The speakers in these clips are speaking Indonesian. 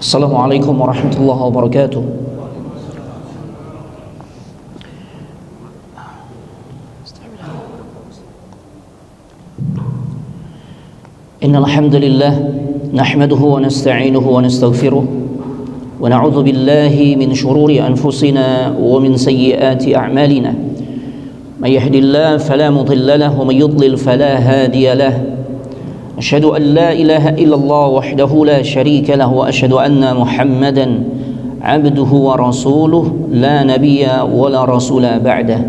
Assalamualaikum warahmatullahi wabarakatuh. Innal hamdalillah nahmaduhu wa nasta'inuhu wa nastaghfiruh wa na'udzu billahi min shururi anfusina wa min sayyiati a'malina. May yahdihillahu fala mudilla lahu wa may yudlil fala hadiya lahu. Asyhadu an la ilaha illallah wahdahu la syarika lahu wa asyhadu anna Muhammadan abduhu wa rasuluh la nabiyya wa la rasula ba'dah.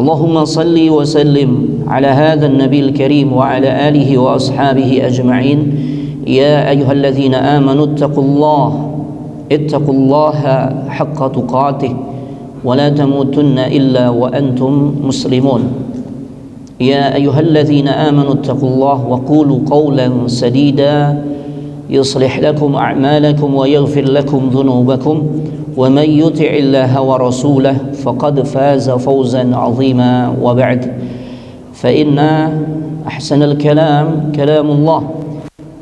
Allahumma salli wa sallim ala hadha an-nabiyil karim wa ala alihi wa ashabihi ajma'in. Ya ayyuhalladzina amanu ittaqullaha haqqa tuqatih wa la tamutunna illa wa antum muslimun. يا أيها الذين آمنوا اتقوا الله وقولوا قولا سديدا يصلح لكم أعمالكم ويغفر لكم ذنوبكم ومن يطع الله ورسوله فقد فاز فوزا عظيما وبعد فإن أحسن الكلام كلام الله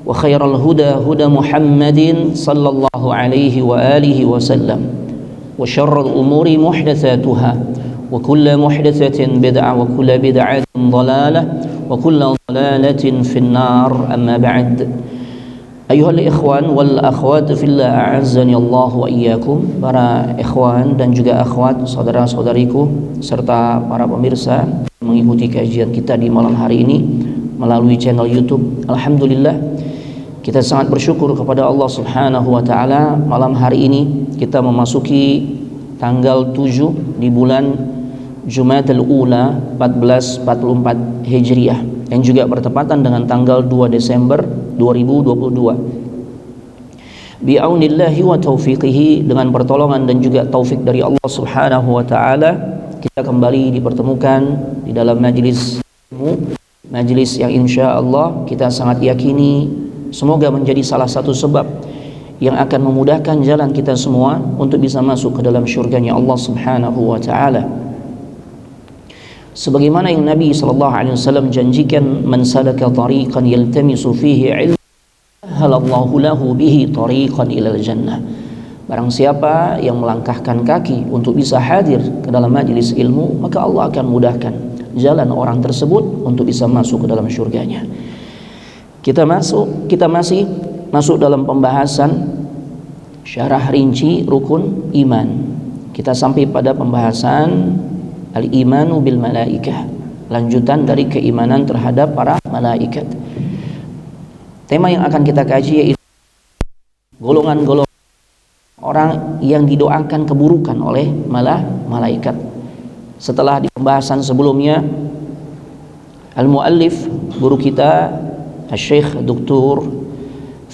وخير الهدى هدى محمد صلى الله عليه وآله وسلم وشر الأمور محدثاتها وكل محدثة بدعة وكل بدعة ضلالة وكل ضلالة في النار أما بعد أيها الإخوان والأخوات في الله أعزني الله وإياكم. Para ikhwan dan juga akhwat, saudara-saudariku serta para pemirsa mengikuti kajian kita di malam hari ini melalui channel YouTube. Alhamdulillah, kita sangat bersyukur kepada Allah Subhanahu wa taala. Malam hari ini kita memasuki tanggal 7 di bulan Jumadil Ula 1444 Hijriah yang juga bertepatan dengan tanggal 2 Desember 2022. Bi'aunillahi wa taufiqihi, dengan pertolongan dan juga taufik dari Allah Subhanahu wa taala, kita kembali dipertemukan di dalam majlis yang insyaallah kita sangat yakini semoga menjadi salah satu sebab yang akan memudahkan jalan kita semua untuk bisa masuk ke dalam syurganya Allah Subhanahu wa taala. Sebagaimana yang Nabi SAW janjikan, man salaka tariqan yaltamisu fihi ilman halallahu lahu bihi tariqan ilal jannah. Barang siapa yang melangkahkan kaki untuk bisa hadir ke dalam majlis ilmu, maka Allah akan mudahkan jalan orang tersebut untuk bisa masuk ke dalam syurganya. Kita masih masuk dalam pembahasan syarah rinci rukun iman. Kita sampai pada pembahasan al-imanu bil malaikah, lanjutan dari keimanan terhadap para malaikat. Tema yang akan kita kaji yaitu golongan-golongan orang yang didoakan keburukan oleh malaikat. Setelah di pembahasan sebelumnya, al-muallif guru kita Syekh Dr.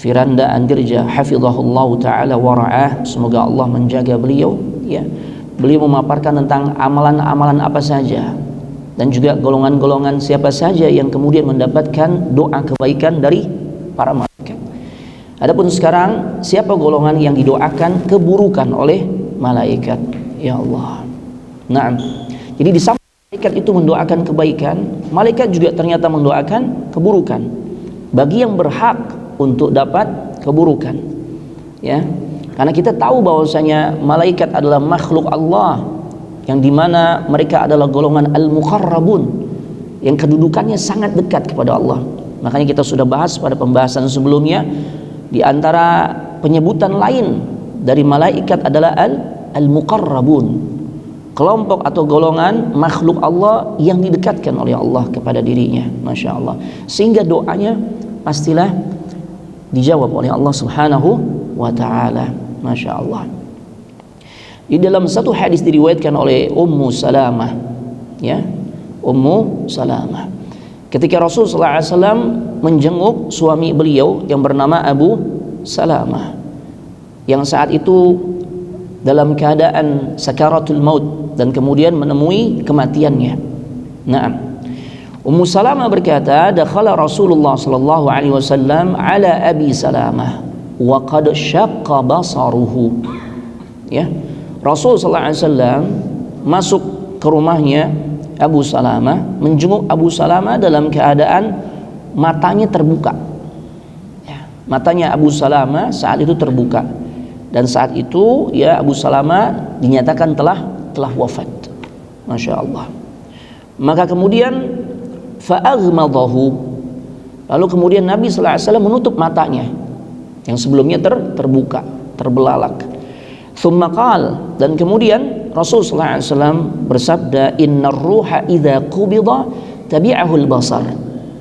Firanda Andirja hafizahullah ta'ala wa ra'ah, semoga Allah menjaga beliau, ya. Beliau memaparkan tentang amalan-amalan apa saja dan juga golongan-golongan siapa saja yang kemudian mendapatkan doa kebaikan dari para malaikat. Adapun sekarang, siapa golongan yang didoakan keburukan oleh malaikat? Ya Allah. Nah, jadi di samping malaikat itu mendoakan kebaikan, malaikat juga ternyata mendoakan keburukan bagi yang berhak untuk dapat keburukan, ya. Karena kita tahu bahwasanya malaikat adalah makhluk Allah yang dimana mereka adalah golongan al-muqarrabun yang kedudukannya sangat dekat kepada Allah. Makanya kita sudah bahas pada pembahasan sebelumnya, di antara penyebutan lain dari malaikat adalah al-muqarrabun, kelompok atau golongan makhluk Allah yang didekatkan oleh Allah kepada dirinya. Masya Allah. Sehingga doanya pastilah dijawab oleh Allah Subhanahu wa ta'ala. Masya Allah. Di dalam satu hadis diriwayatkan oleh Ummu Salamah, ya, Ummu Salamah, ketika Rasulullah SAW menjenguk suami beliau yang bernama Abu Salamah, yang saat itu dalam keadaan sakaratul maut dan kemudian menemui kematiannya. Nah, Ummu Salamah berkata, dakhala Rasulullah sallallahu alaihi wasallam ala Abi Salamah wa qad syaqqa basaruhu. Ya, Rasul sallallahu alaihi wasallam masuk ke rumahnya Abu Salamah, menjenguk Abu Salamah dalam keadaan matanya terbuka. Ya, Matanya Abu Salamah saat itu terbuka, dan saat itu ya Abu Salamah dinyatakan telah wafat. Masya Allah. Maka kemudian fa'aghmadahu, lalu kemudian Nabi sallallahu alaihi wasallam menutup matanya yang sebelumnya terbuka, terbelalak. Tsumma qala, dan kemudian Rasul sallallahu alaihi wasallam bersabda, innar ruha idza qubida tabi'ahu al-basar.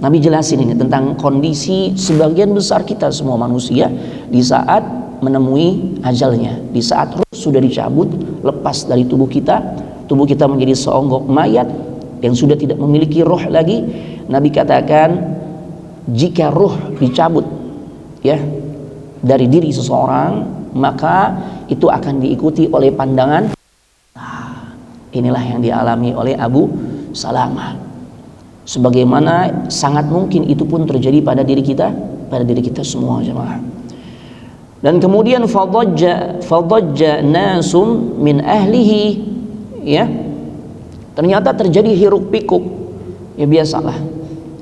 Nabi jelasin ini tentang kondisi sebagian besar kita semua manusia di saat menemui ajalnya, di saat ruh sudah dicabut, lepas dari tubuh kita menjadi seonggok mayat yang sudah tidak memiliki roh lagi. Nabi katakan, jika ruh dicabut ya dari diri seseorang, maka itu akan diikuti oleh pandangan. Nah, inilah yang dialami oleh Abu Salamah. Sebagaimana sangat mungkin itu pun terjadi pada diri kita semua, jemaah. Dan kemudian fadajja nasum min ahlihi, ya. Ternyata terjadi hiruk pikuk. Ya biasalah.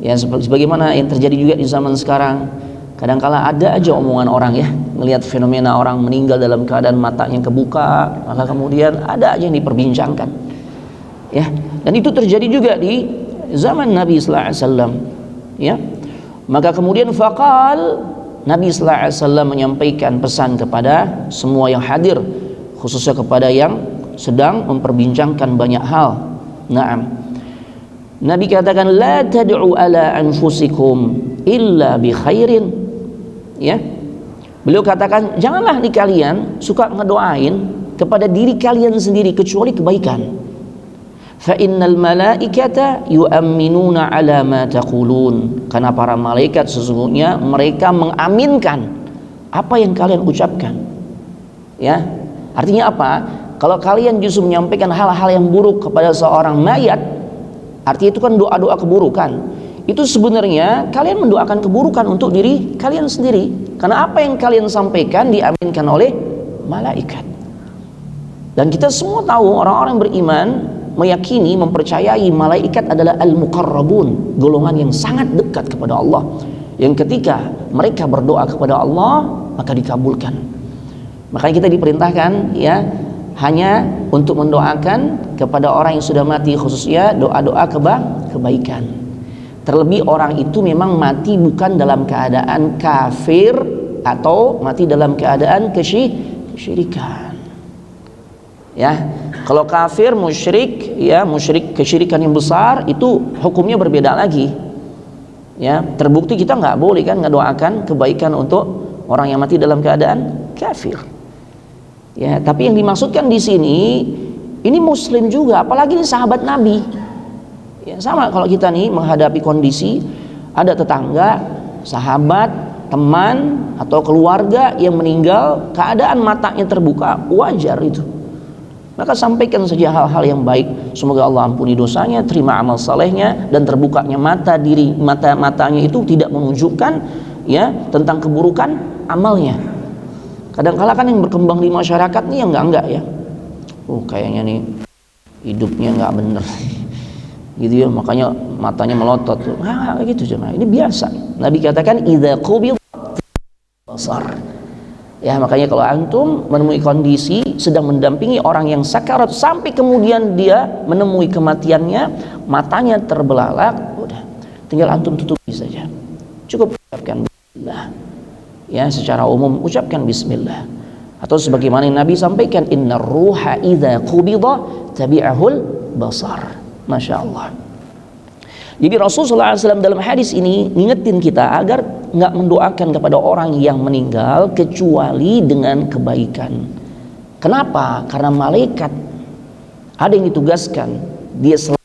Ya sebagaimana yang terjadi juga di zaman sekarang. Kadangkala ada aja omongan orang ya, melihat fenomena orang meninggal dalam keadaan matanya kebuka, maka kemudian ada aja yang diperbincangkan. Ya, dan itu terjadi juga di zaman Nabi sallallahu alaihi wasallam. Ya. Maka kemudian faqal, Nabi sallallahu alaihi wasallam menyampaikan pesan kepada semua yang hadir, khususnya kepada yang sedang memperbincangkan banyak hal. Naam. Nabi katakan, la tad'u ala anfusikum illa bi khairin. Ya, beliau katakan, janganlah nih kalian suka ngedoain kepada diri kalian sendiri kecuali kebaikan. Fa innal malaikata yu'minuna ala ma taqulun, karena para malaikat sesungguhnya mereka mengaminkan apa yang kalian ucapkan. Ya, artinya apa? Kalau kalian justru menyampaikan hal-hal yang buruk kepada seorang mayat, artinya itu kan doa-doa keburukan. Itu sebenarnya kalian mendoakan keburukan untuk diri kalian sendiri, karena apa yang kalian sampaikan diaminkan oleh malaikat. Dan kita semua tahu, orang-orang beriman meyakini, mempercayai malaikat adalah al-muqarrabun, golongan yang sangat dekat kepada Allah, yang ketika mereka berdoa kepada Allah maka dikabulkan. Makanya kita diperintahkan ya hanya untuk mendoakan kepada orang yang sudah mati, khususnya doa-doa kebaikan. Terlebih orang itu memang mati bukan dalam keadaan kafir atau mati dalam keadaan kesyirikan. Ya, kalau kafir, musyrik, ya musyrik kesyirikan yang besar, itu hukumnya berbeda lagi. Ya, terbukti kita nggak boleh kan ngedoakan kebaikan untuk orang yang mati dalam keadaan kafir. Ya, tapi yang dimaksudkan di sini ini muslim juga, apalagi ini sahabat Nabi. Ya, sama kalau kita nih menghadapi kondisi ada tetangga, sahabat, teman atau keluarga yang meninggal, keadaan matanya terbuka, wajar itu. Maka sampaikan saja hal-hal yang baik, semoga Allah ampuni dosanya, terima amal salehnya, dan terbukanya matanya itu tidak menunjukkan ya tentang keburukan amalnya. Kadang-kala kan yang berkembang di masyarakat nih yang enggak ya. Kayaknya nih hidupnya enggak bener. Gitu ya, makanya matanya melotot tuh. Gitu jemaah. Ini biasa. Nabi katakan idza qubid basar. Ya, makanya kalau antum menemui kondisi sedang mendampingi orang yang sakarat sampai kemudian dia menemui kematiannya, matanya terbelalak, udah tinggal antum tutupi saja. Cukup ucapkan bismillah. Ya, secara umum ucapkan bismillah. Atau sebagaimana yang Nabi sampaikan, innar ruha idza qubida tabi'ahul basar. Masya Allah. Jadi Rasulullah SAW dalam hadis ini ngingetin kita agar nggak mendoakan kepada orang yang meninggal kecuali dengan kebaikan. Kenapa? Karena malaikat ada yang ditugaskan, dia selalu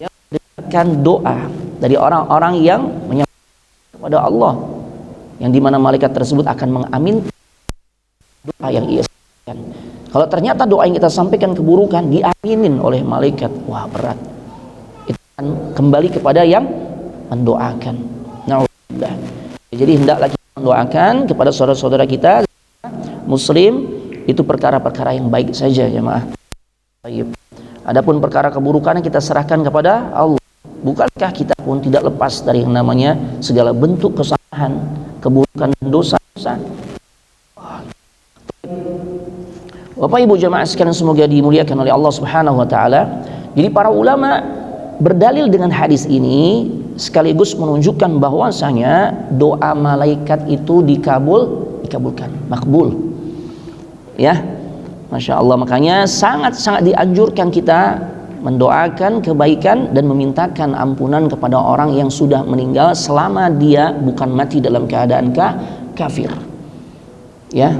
mendapatkan doa dari orang-orang yang menyampaikan kepada Allah, yang dimana malaikat tersebut akan mengaminkan doa yang ia sampaikan. Kalau ternyata doa yang kita sampaikan keburukan diaminin oleh malaikat, wah berat. Itu akan kembali kepada yang mendoakan. Na'udzubillah. Jadi hendaklah kita mendoakan kepada saudara-saudara kita muslim itu perkara-perkara yang baik saja, jemaah. Baik. Adapun perkara keburukan yang kita serahkan kepada Allah. Bukankah kita pun tidak lepas dari yang namanya segala bentuk kesalahan keburukan dan dosa-dosa. Bapak Ibu jamaah sekalian semoga dimuliakan oleh Allah Subhanahu wa taala. Jadi para ulama berdalil dengan hadis ini sekaligus menunjukkan bahwasanya doa malaikat itu dikabulkan, makbul. Ya. Masya Allah, makanya sangat-sangat dianjurkan kita mendoakan kebaikan dan memintakan ampunan kepada orang yang sudah meninggal selama dia bukan mati dalam keadaan kafir. Ya.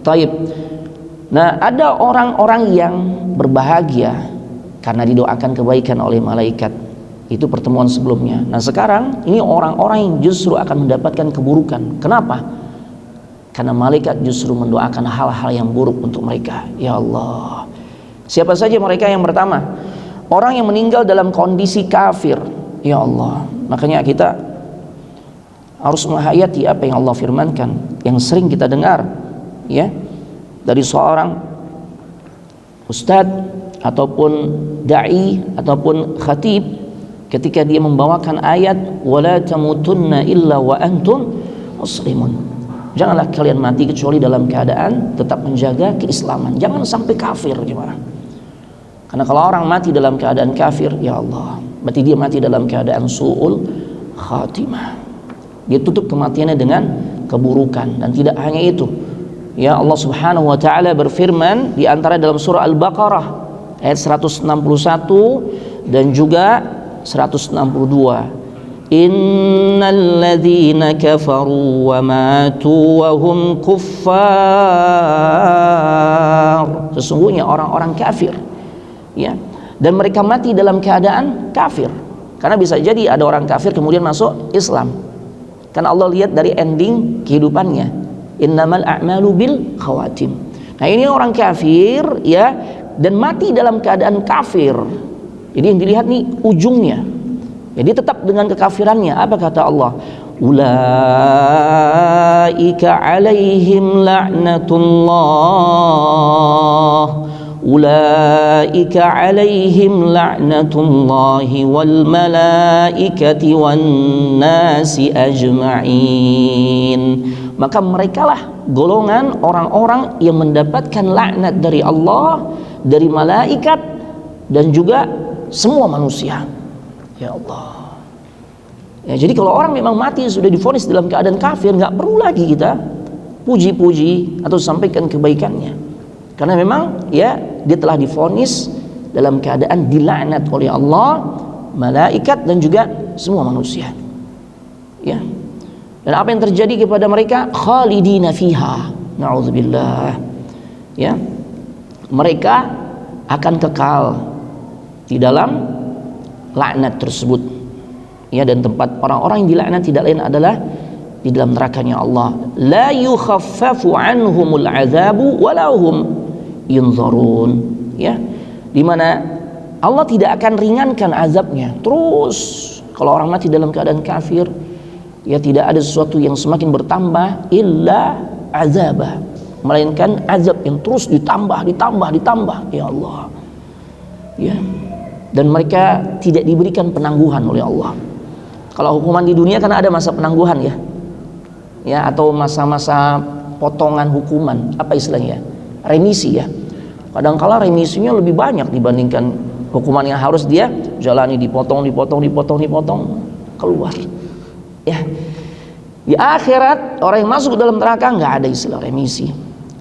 Taib. Nah, ada orang-orang yang berbahagia karena didoakan kebaikan oleh malaikat. Itu pertemuan sebelumnya. Nah, sekarang ini orang-orang yang justru akan mendapatkan keburukan. Kenapa? Karena malaikat justru mendoakan hal-hal yang buruk untuk mereka. Ya Allah. Siapa saja mereka? Yang pertama, orang yang meninggal dalam kondisi kafir. Ya Allah. Makanya kita harus menghayati apa yang Allah firmankan, yang sering kita dengar, ya, dari seorang ustadz ataupun dai ataupun khatib ketika dia membawakan ayat wala tamutunna illa wa antum muslimun. Janganlah kalian mati kecuali dalam keadaan tetap menjaga keislaman. Jangan sampai kafir, gimana? Karena kalau orang mati dalam keadaan kafir, ya Allah, berarti dia mati dalam keadaan su'ul khatimah. Dia tutup kematiannya dengan keburukan. Dan tidak hanya itu, ya, Allah Subhanahu wa taala berfirman di antara dalam surah Al-Baqarah ayat 161 dan juga 162. Innal ladzina kafaru wa matu wa hum kuffar. Sesungguhnya orang-orang kafir, ya, dan mereka mati dalam keadaan kafir. Karena bisa jadi ada orang kafir kemudian masuk Islam. Karena Allah lihat dari ending kehidupannya. Innamal a'malu bil khawatim. Nah, ini orang kafir, ya, dan mati dalam keadaan kafir. Jadi yang dilihat nih ujungnya. Jadi tetap dengan kekafirannya. Apa kata Allah? Ulaika alaihim la'natullah. Ulaika alaihim la'natullahi wal malaikati wan nasi ajma'in. Maka merekalah golongan orang-orang yang mendapatkan laknat dari Allah, dari malaikat, dan juga semua manusia. Ya Allah. Ya, jadi kalau orang memang mati sudah divonis dalam keadaan kafir, nggak perlu lagi kita puji-puji atau sampaikan kebaikannya. Karena memang, ya, dia telah divonis dalam keadaan dilaknat oleh Allah, malaikat, dan juga semua manusia. Ya. Dan apa yang terjadi kepada mereka? Khalidina fiha. Na'udzubillah. Ya. Mereka akan kekal di dalam laknat tersebut. Ya, dan tempat orang-orang yang dilaknat tidak lain adalah di dalam nerakanya Allah. La yukhaffafu anhumul azabu wala hum yunzarun. Ya. Di mana Allah tidak akan ringankan azabnya. Terus kalau orang mati dalam keadaan kafir, ya, tidak ada sesuatu yang semakin bertambah illa azabah, melainkan azab yang terus ditambah. Ya Allah. Ya. Dan mereka tidak diberikan penangguhan oleh Allah. Kalau hukuman di dunia kan ada masa penangguhan, ya. Ya, atau masa-masa potongan hukuman, apa istilahnya? Remisi, ya. Kadang-kala remisinya lebih banyak dibandingkan hukuman yang harus dia jalani, dipotong keluar. Ya. Di akhirat orang yang masuk dalam neraka nggak ada istilah remisi.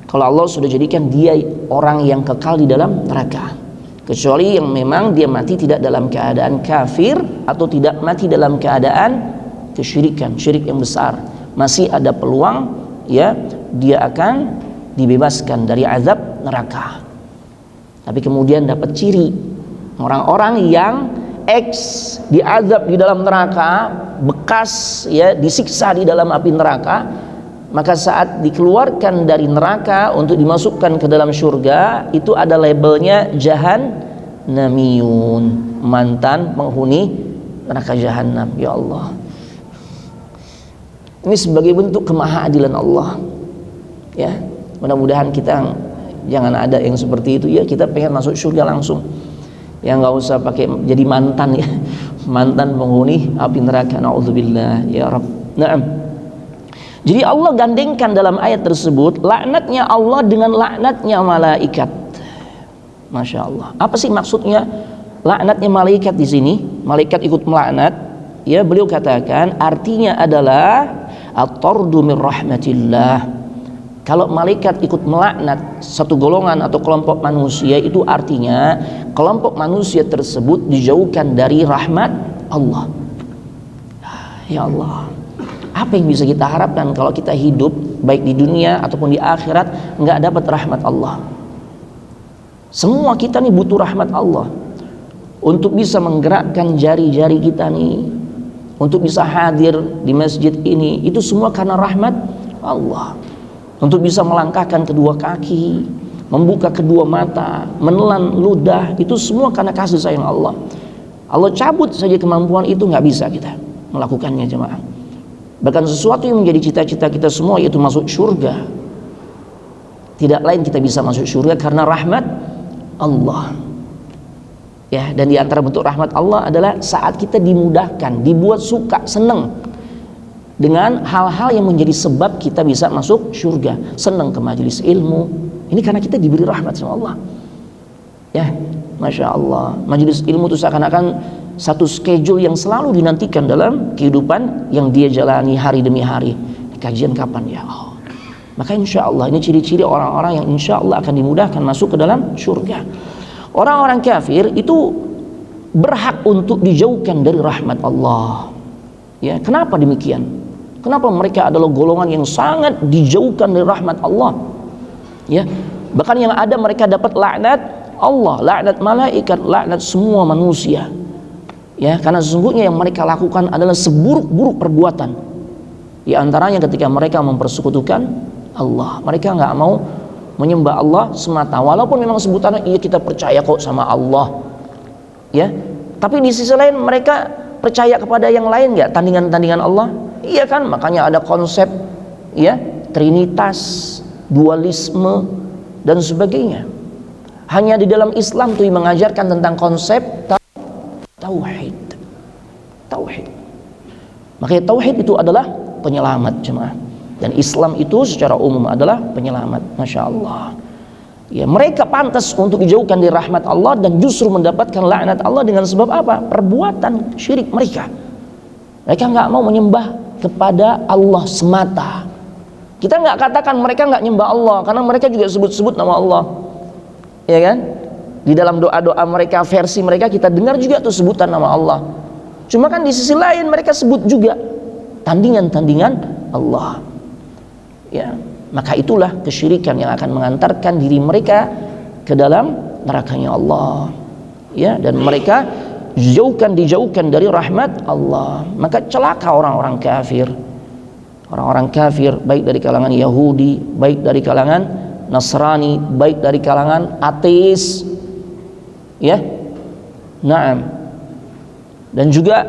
Kalau Allah sudah jadikan dia orang yang kekal di dalam neraka. Kecuali yang memang dia mati tidak dalam keadaan kafir atau tidak mati dalam keadaan kesyirikan, syirik yang besar, masih ada peluang, ya, dia akan dibebaskan dari azab neraka. Tapi kemudian dapat ciri orang-orang yang diazab di dalam neraka, bekas, ya, disiksa di dalam api neraka, maka saat dikeluarkan dari neraka untuk dimasukkan ke dalam surga, itu ada labelnya jahannamiyun, mantan penghuni neraka jahanam. Ya Allah, ini sebagai bentuk kemahaadilan Allah. Ya, mudah-mudahan kita jangan ada yang seperti itu, ya. Kita pengen masuk surga langsung, ya, nggak usah pakai jadi mantan, ya, mantan penghuni api neraka. Na'udzubillah, ya Rabb. Naam. Jadi Allah gandengkan dalam ayat tersebut laknatnya Allah dengan laknatnya malaikat. Masya Allah. Apa sih maksudnya laknatnya malaikat di sini? Malaikat ikut melaknat. Ya, beliau katakan artinya adalah at-tardu min rahmatillah. Kalau malaikat ikut melaknat satu golongan atau kelompok manusia, itu artinya kelompok manusia tersebut dijauhkan dari rahmat Allah. Ya Allah, apa yang bisa kita harapkan kalau kita hidup baik di dunia ataupun di akhirat nggak dapat rahmat Allah? Semua kita nih butuh rahmat Allah untuk bisa menggerakkan jari-jari kita nih, untuk bisa hadir di masjid ini, itu semua karena rahmat Allah. Untuk bisa melangkahkan kedua kaki, membuka kedua mata, menelan ludah, itu semua karena kasih sayang Allah. Allah cabut saja kemampuan itu, nggak bisa kita melakukannya, jemaah. Bahkan sesuatu yang menjadi cita-cita kita semua, yaitu masuk surga, tidak lain kita bisa masuk surga karena rahmat Allah. Ya, dan di antara bentuk rahmat Allah adalah saat kita dimudahkan, dibuat suka, senang dengan hal-hal yang menjadi sebab kita bisa masuk surga, senang ke majelis ilmu. Ini karena kita diberi rahmat sama Allah. Ya, Masya Allah, majelis ilmu itu seakan-akan satu schedule yang selalu dinantikan dalam kehidupan yang dia jalani hari demi hari. Kajian kapan ya? Oh. Maka insya Allah ini ciri-ciri orang-orang yang insya Allah akan dimudahkan masuk ke dalam surga. Orang-orang kafir itu berhak untuk dijauhkan dari rahmat Allah. Ya, kenapa demikian? Kenapa mereka adalah golongan yang sangat dijauhkan dari rahmat Allah? Ya, bahkan yang ada mereka dapat laknat Allah, laknat malaikat, laknat semua manusia. Ya, karena sesungguhnya yang mereka lakukan adalah seburuk-buruk perbuatan. Di antaranya ketika mereka mempersekutukan Allah, mereka nggak mau menyembah Allah semata, walaupun memang sebutannya iya kita percaya kok sama Allah. Ya, tapi di sisi lain mereka percaya kepada yang lain nggak, tandingan-tandingan Allah? Iya kan, makanya ada konsep ya trinitas, dualisme dan sebagainya. Hanya di dalam Islam tuh mengajarkan tentang konsep tauhid. Tauhid. Makanya tauhid itu adalah penyelamat, jemaah. Dan Islam itu secara umum adalah penyelamat. Masya Allah. Ya, mereka pantas untuk dijauhkan dari rahmat Allah dan justru mendapatkan laknat Allah dengan sebab apa? Perbuatan syirik mereka. Mereka nggak mau menyembah kepada Allah semata. Kita nggak katakan mereka nggak nyembah Allah, karena mereka juga sebut-sebut nama Allah, ya kan? Di dalam doa-doa mereka, versi mereka kita dengar juga tuh sebutan nama Allah. Cuma kan di sisi lain mereka sebut juga tandingan-tandingan Allah. Ya, maka itulah kesyirikan yang akan mengantarkan diri mereka ke dalam nerakanya Allah. Ya, dan mereka dijauhkan dari rahmat Allah. Maka celaka orang-orang kafir. Orang-orang kafir baik dari kalangan Yahudi, baik dari kalangan Nasrani, baik dari kalangan ateis. Ya. Naam. Dan juga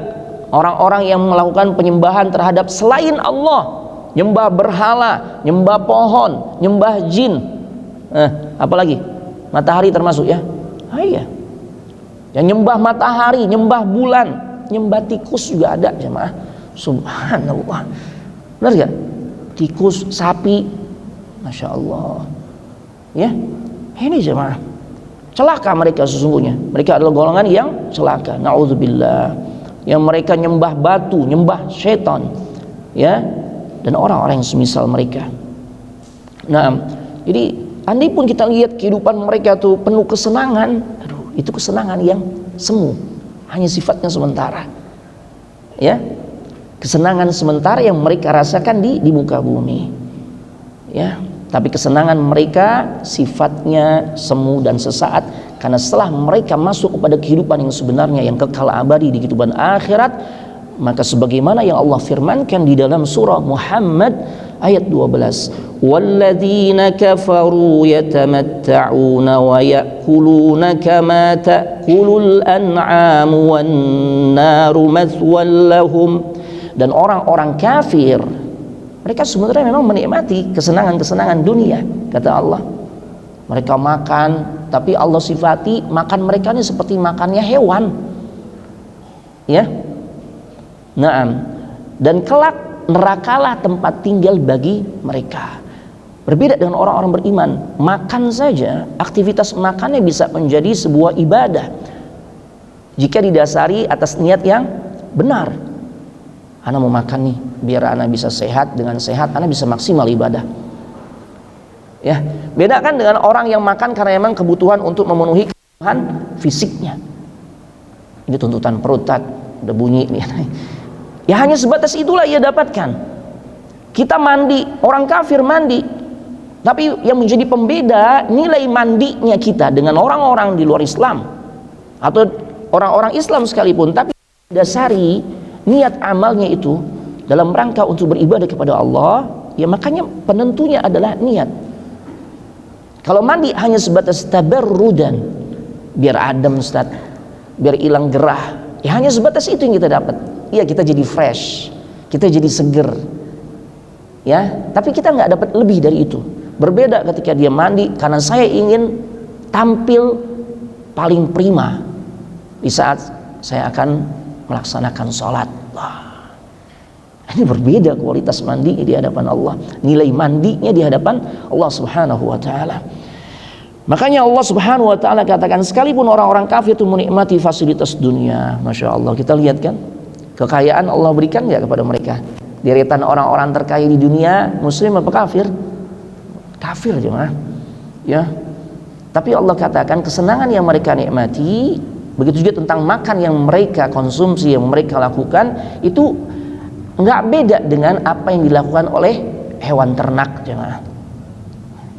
orang-orang yang melakukan penyembahan terhadap selain Allah, nyembah berhala, nyembah pohon, nyembah jin. Apalagi? Matahari termasuk ya? Iya. Yang nyembah matahari, nyembah bulan, nyembah tikus juga ada, jemaah. Subhanallah. Benar gak? Tikus, sapi, Masya Allah. Ya, ini jemaah. Celaka mereka sesungguhnya. Mereka adalah golongan yang celaka. Na'udzubillah. Yang mereka nyembah batu, nyembah setan. Ya, dan orang-orang yang semisal mereka. Nah, jadi andai pun kita lihat kehidupan mereka tuh penuh kesenangan, itu kesenangan yang semu, hanya sifatnya sementara. Ya, kesenangan sementara yang mereka rasakan di muka bumi. Ya, tapi kesenangan mereka sifatnya semu dan sesaat, karena setelah mereka masuk kepada kehidupan yang sebenarnya yang kekal abadi di kehidupan akhirat, maka sebagaimana yang Allah firmankan di dalam surah Muhammad ayat 12, walladzina kafaru yatamatta'una wa ya'kuluna kama ta'kulul an'amu wan naru mathwal lahum. Dan orang-orang kafir, mereka sebenarnya memang menikmati kesenangan-kesenangan dunia, kata Allah. Mereka makan, tapi Allah sifati makan mereka ini seperti makannya hewan. Ya. Naam. Dan kelak nerakalah tempat tinggal bagi mereka. Berbeda dengan orang-orang beriman, makan saja, aktivitas makannya bisa menjadi sebuah ibadah jika didasari atas niat yang benar. Ana mau makan nih, biar ana bisa sehat, dengan sehat ana bisa maksimal ibadah. Ya, beda kan dengan orang yang makan karena memang kebutuhan untuk memenuhi kebutuhan fisiknya. Ini tuntutan perut, udah bunyi nih. Ya hanya sebatas itulah ia dapatkan. Kita mandi, orang kafir mandi. Tapi yang menjadi pembeda nilai mandinya kita dengan orang-orang di luar Islam atau orang-orang Islam sekalipun, tapi dasari niat amalnya itu dalam rangka untuk beribadah kepada Allah, ya makanya penentunya adalah niat. Kalau mandi hanya sebatas tabarrudan, biar adem Ustaz, biar hilang gerah, ya hanya sebatas itu yang kita dapat. Ya kita jadi fresh, kita jadi seger, ya. Tapi kita nggak dapat lebih dari itu. Berbeda ketika dia mandi karena saya ingin tampil paling prima di saat saya akan melaksanakan sholat. Wah, ini berbeda kualitas mandi di hadapan Allah, nilai mandinya di hadapan Allah Subhanahu wa taala. Makanya Allah Subhanahu wa taala katakan, sekalipun orang-orang kafir itu menikmati fasilitas dunia, Masya Allah, kita lihat kan kekayaan Allah berikan nggak kepada mereka. Deretan orang-orang terkaya di dunia, muslim apa kafir? Kafir jemaah, ya. Tapi Allah katakan kesenangan yang mereka nikmati, begitu juga tentang makan yang mereka konsumsi, yang mereka lakukan, itu nggak beda dengan apa yang dilakukan oleh hewan ternak jemaah.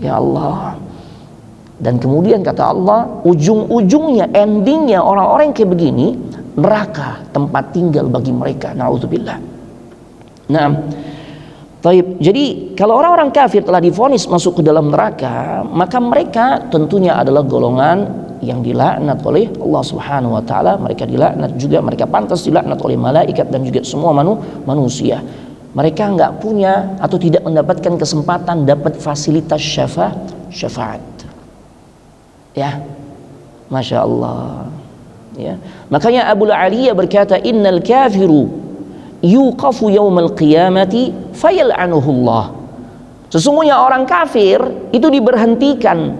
Ya Allah. Dan kemudian kata Allah, ujung-ujungnya, endingnya orang-orang yang kayak begini, neraka tempat tinggal bagi mereka. Na'udzubillah. Nah, taib. Jadi kalau orang-orang kafir telah divonis masuk ke dalam neraka, maka mereka tentunya adalah golongan yang dilaknat oleh Allah Subhanahu wa taala. Mereka dilaknat juga, mereka pantas dilaknat oleh malaikat dan juga semua manusia. Mereka nggak punya atau tidak mendapatkan kesempatan dapat fasilitas syafaat. Ya, Masya Allah. Ya. Makanya Abu Aliyah berkata, innal kafiru yuqafu yaumal qiyamati fayal'anuhullah. Sesungguhnya orang kafir itu diberhentikan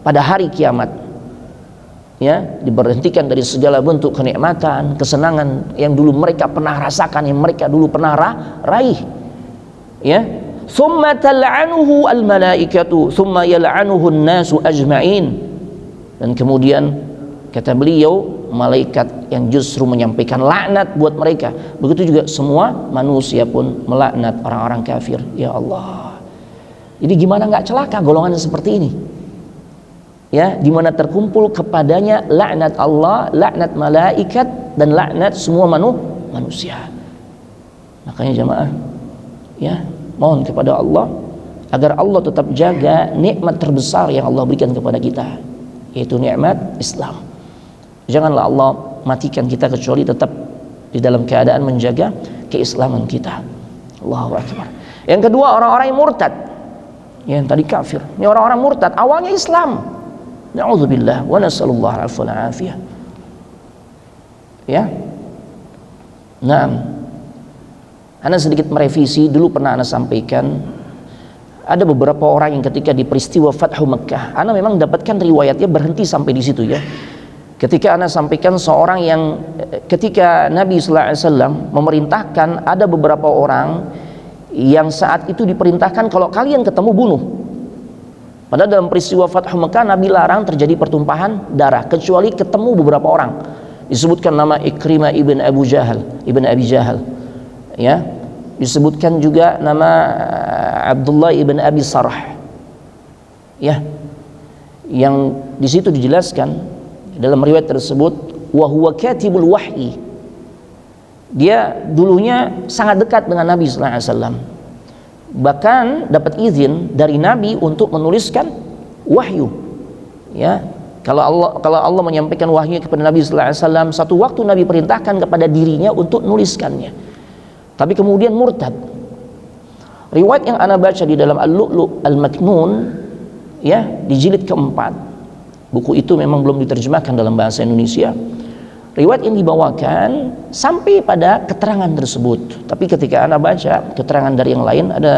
pada hari kiamat, ya, diberhentikan dari segala bentuk kenikmatan, kesenangan yang dulu mereka pernah rasakan, yang mereka dulu pernah raih, ya. Thumma tal'anuhu al-malaikatu thumma yal'anuhu an-nasu ajma'in. Dan kemudian kata beliau, malaikat yang justru menyampaikan laknat buat mereka. Begitu juga semua manusia pun melaknat orang-orang kafir. Ya Allah. Jadi gimana nggak celaka golongan seperti ini? Ya, di mana terkumpul kepadanya laknat Allah, laknat malaikat, dan laknat semua manusia. Makanya jamaah, ya, mohon kepada Allah agar Allah tetap jaga nikmat terbesar yang Allah berikan kepada kita, yaitu nikmat Islam. Janganlah Allah matikan kita kecuali tetap di dalam keadaan menjaga keislaman kita. Allahu Akbar. Yang kedua, orang-orang yang murtad. Yang tadi kafir, ini orang-orang murtad, awalnya Islam. Na'udzubillah wa nasallallahu alaihi wasallam. Ya. Nah, Ana sedikit merevisi, dulu pernah Ana sampaikan ada beberapa orang yang ketika di peristiwa Fathu Mekah, Ana memang dapatkan riwayatnya berhenti sampai di situ ya. Ketika Ana sampaikan seorang yang ketika Nabi sallallahu alaihi wasallam memerintahkan, ada beberapa orang yang saat itu diperintahkan kalau kalian ketemu bunuh. Padahal dalam peristiwa Fathu Mekah Nabi larang terjadi pertumpahan darah kecuali ketemu beberapa orang. Disebutkan nama Ikrimah ibn Abi Jahal. Ya. Disebutkan juga nama Abdullah ibn Abi Sarh. Ya. Yang di situ dijelaskan dalam riwayat tersebut, wa huwa katibul wahyi. Dia dulunya sangat dekat dengan Nabi sallallahu alaihi wasallam. Bahkan dapat izin dari Nabi untuk menuliskan wahyu. Ya. Kalau Allah menyampaikan wahyu kepada Nabi sallallahu alaihi wasallam, satu waktu Nabi perintahkan kepada dirinya untuk nuliskannya. Tapi kemudian murtad. Riwayat yang ana baca di dalam Al-Lu'lu' Al-Maknun, ya, di jilid keempat. Buku itu memang belum diterjemahkan dalam bahasa Indonesia. Riwayat yang dibawakan sampai pada keterangan tersebut. Tapi ketika ana baca keterangan dari yang lain, ada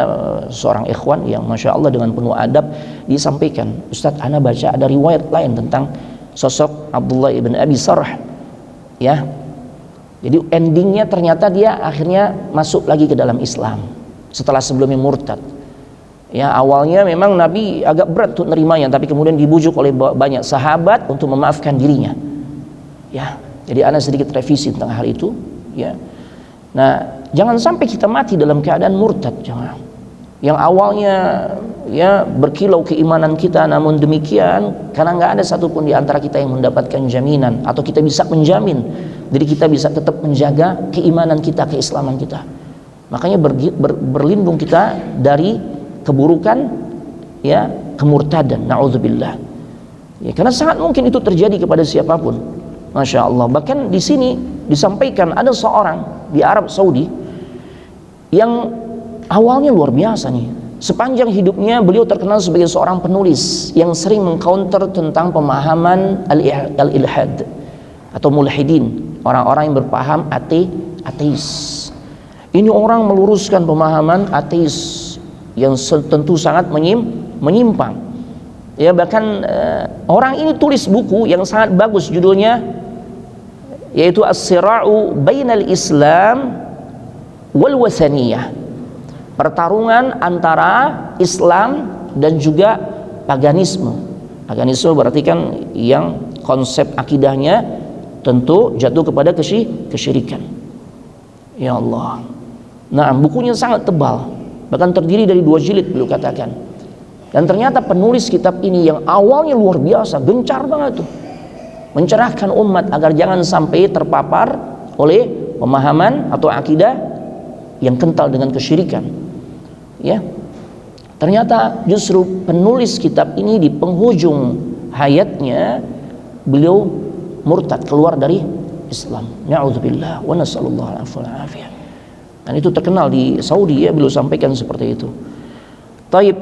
seorang ikhwan yang Masya Allah dengan penuh adab disampaikan, Ustadz, ana baca ada riwayat lain tentang sosok Abdullah ibn Abi Sarh, ya. Jadi endingnya ternyata dia akhirnya masuk lagi ke dalam Islam setelah sebelumnya murtad. Ya, awalnya memang Nabi agak berat untuk nerimanya, tapi kemudian dibujuk oleh banyak sahabat untuk memaafkan dirinya. Ya, jadi ana sedikit revisi tentang hal itu, ya. Nah, jangan sampai kita mati dalam keadaan murtad, jangan. Yang awalnya ya berkilau keimanan kita, namun demikian karena nggak ada satupun di antara kita yang mendapatkan jaminan atau kita bisa menjamin, jadi kita bisa tetap menjaga keimanan kita, keislaman kita. Makanya berlindung kita dari keburukan, ya, kemurtadan, naudzubillah. Ya, karena sangat mungkin itu terjadi kepada siapapun. Masya Allah. Bahkan di sini disampaikan ada seorang di Arab Saudi yang awalnya luar biasa nih. Sepanjang hidupnya beliau terkenal sebagai seorang penulis yang sering mengcounter tentang pemahaman al-ilhad atau mulhidin, orang-orang yang berpaham ateis. Ini orang meluruskan pemahaman ateis yang tentu sangat menyimpang. Ya, bahkan orang ini tulis buku yang sangat bagus, judulnya yaitu As-Sira'u Bainal Islam wal Wathaniyah. Pertarungan antara Islam dan juga paganisme. Paganisme berarti kan yang konsep akidahnya tentu jatuh kepada kesyirikan. Ya Allah. Nah, bukunya sangat tebal, bahkan terdiri dari 2 jilid beliau katakan. Dan ternyata penulis kitab ini yang awalnya luar biasa, gencar banget tuh mencerahkan umat agar jangan sampai terpapar oleh pemahaman atau akidah yang kental dengan kesyirikan. Ya, ternyata justru penulis kitab ini di penghujung hayatnya beliau murtad, keluar dari Islam. Na'udzubillah wa nasallallahu alaihi wasallam. Dan itu terkenal di Saudi, ya, beliau sampaikan seperti itu. Taib.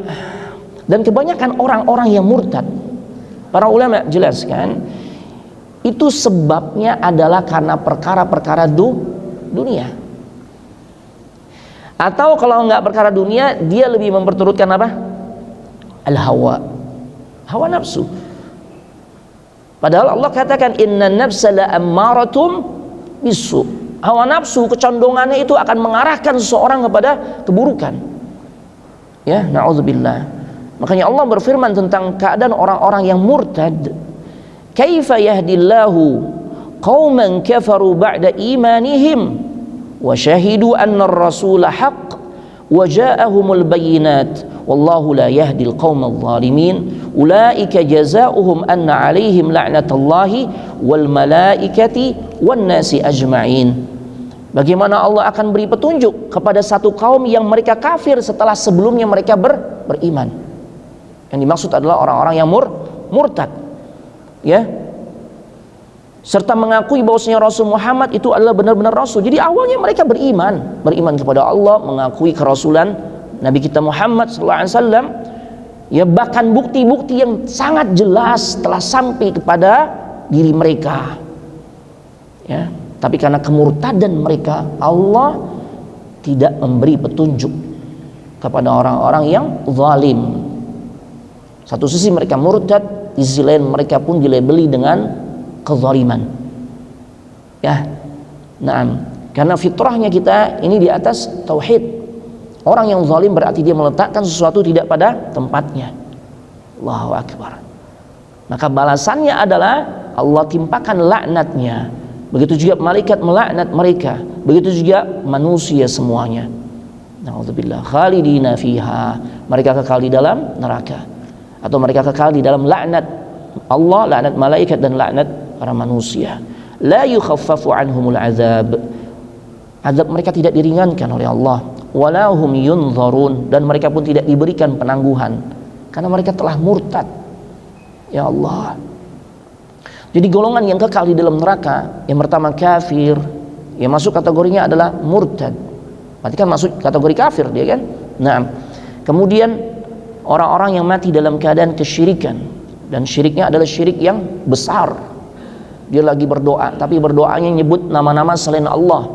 Dan kebanyakan orang-orang yang murtad, para ulama jelaskan itu sebabnya adalah karena perkara-perkara dunia. Atau kalau enggak perkara dunia, dia lebih memperturutkan apa? Al-hawa, hawa nafsu. Padahal Allah katakan inna nafsa la ammaratum bisu. Hawa nafsu, kecondongannya itu akan mengarahkan seseorang kepada keburukan. Ya, na'udzubillah. Makanya Allah berfirman tentang keadaan orang-orang yang murtad. Kaifa yahdillahu qauman kafaru ba'da imanihim wa syahidu anna ar-rasula haqq wa ja'ahumul bayyinat wallahu la yahdil qaumal zalimin ulaika jazaohum anna 'alaihim la'natullahi wal malaikati wan nasi ajma'in. Bagaimana Allah akan beri petunjuk kepada satu kaum yang mereka kafir setelah sebelumnya mereka beriman. Yang dimaksud adalah orang-orang yang murtad, ya, serta mengakui bahwasanya Rasul Muhammad itu adalah benar-benar Rasul. Jadi awalnya mereka beriman kepada Allah, mengakui kerasulan Nabi kita Muhammad SAW. Ya, bahkan bukti-bukti yang sangat jelas telah sampai kepada diri mereka. Ya, tapi karena kemurtadan mereka, Allah tidak memberi petunjuk kepada orang-orang yang zalim. Satu sisi mereka murtad, di sisi lain mereka pun dilabeli dengan kezaliman. Ya, nah, karena fitrahnya kita ini di atas tauhid. Orang yang zalim berarti dia meletakkan sesuatu tidak pada tempatnya. Allahu Akbar. Maka balasannya adalah Allah timpakan laknatnya. Begitu juga malaikat melaknat mereka. Begitu juga manusia semuanya. Na'udzubillah. Khalidina fiha. Mereka kekal di dalam neraka. Atau mereka kekal di dalam laknat Allah, laknat malaikat dan laknat para manusia. La yukhaffafu anhumul azab. Azab mereka tidak diringankan oleh Allah. Wala hum yunzarun, dan mereka pun tidak diberikan penangguhan karena mereka telah murtad. Ya Allah. Jadi golongan yang kekal di dalam neraka, yang pertama kafir, yang masuk kategorinya adalah murtad. Berarti kan masuk kategori kafir dia kan? Nah, kemudian orang-orang yang mati dalam keadaan kesyirikan, dan syiriknya adalah syirik yang besar, dia lagi berdoa, tapi berdoanya nyebut nama-nama selain Allah.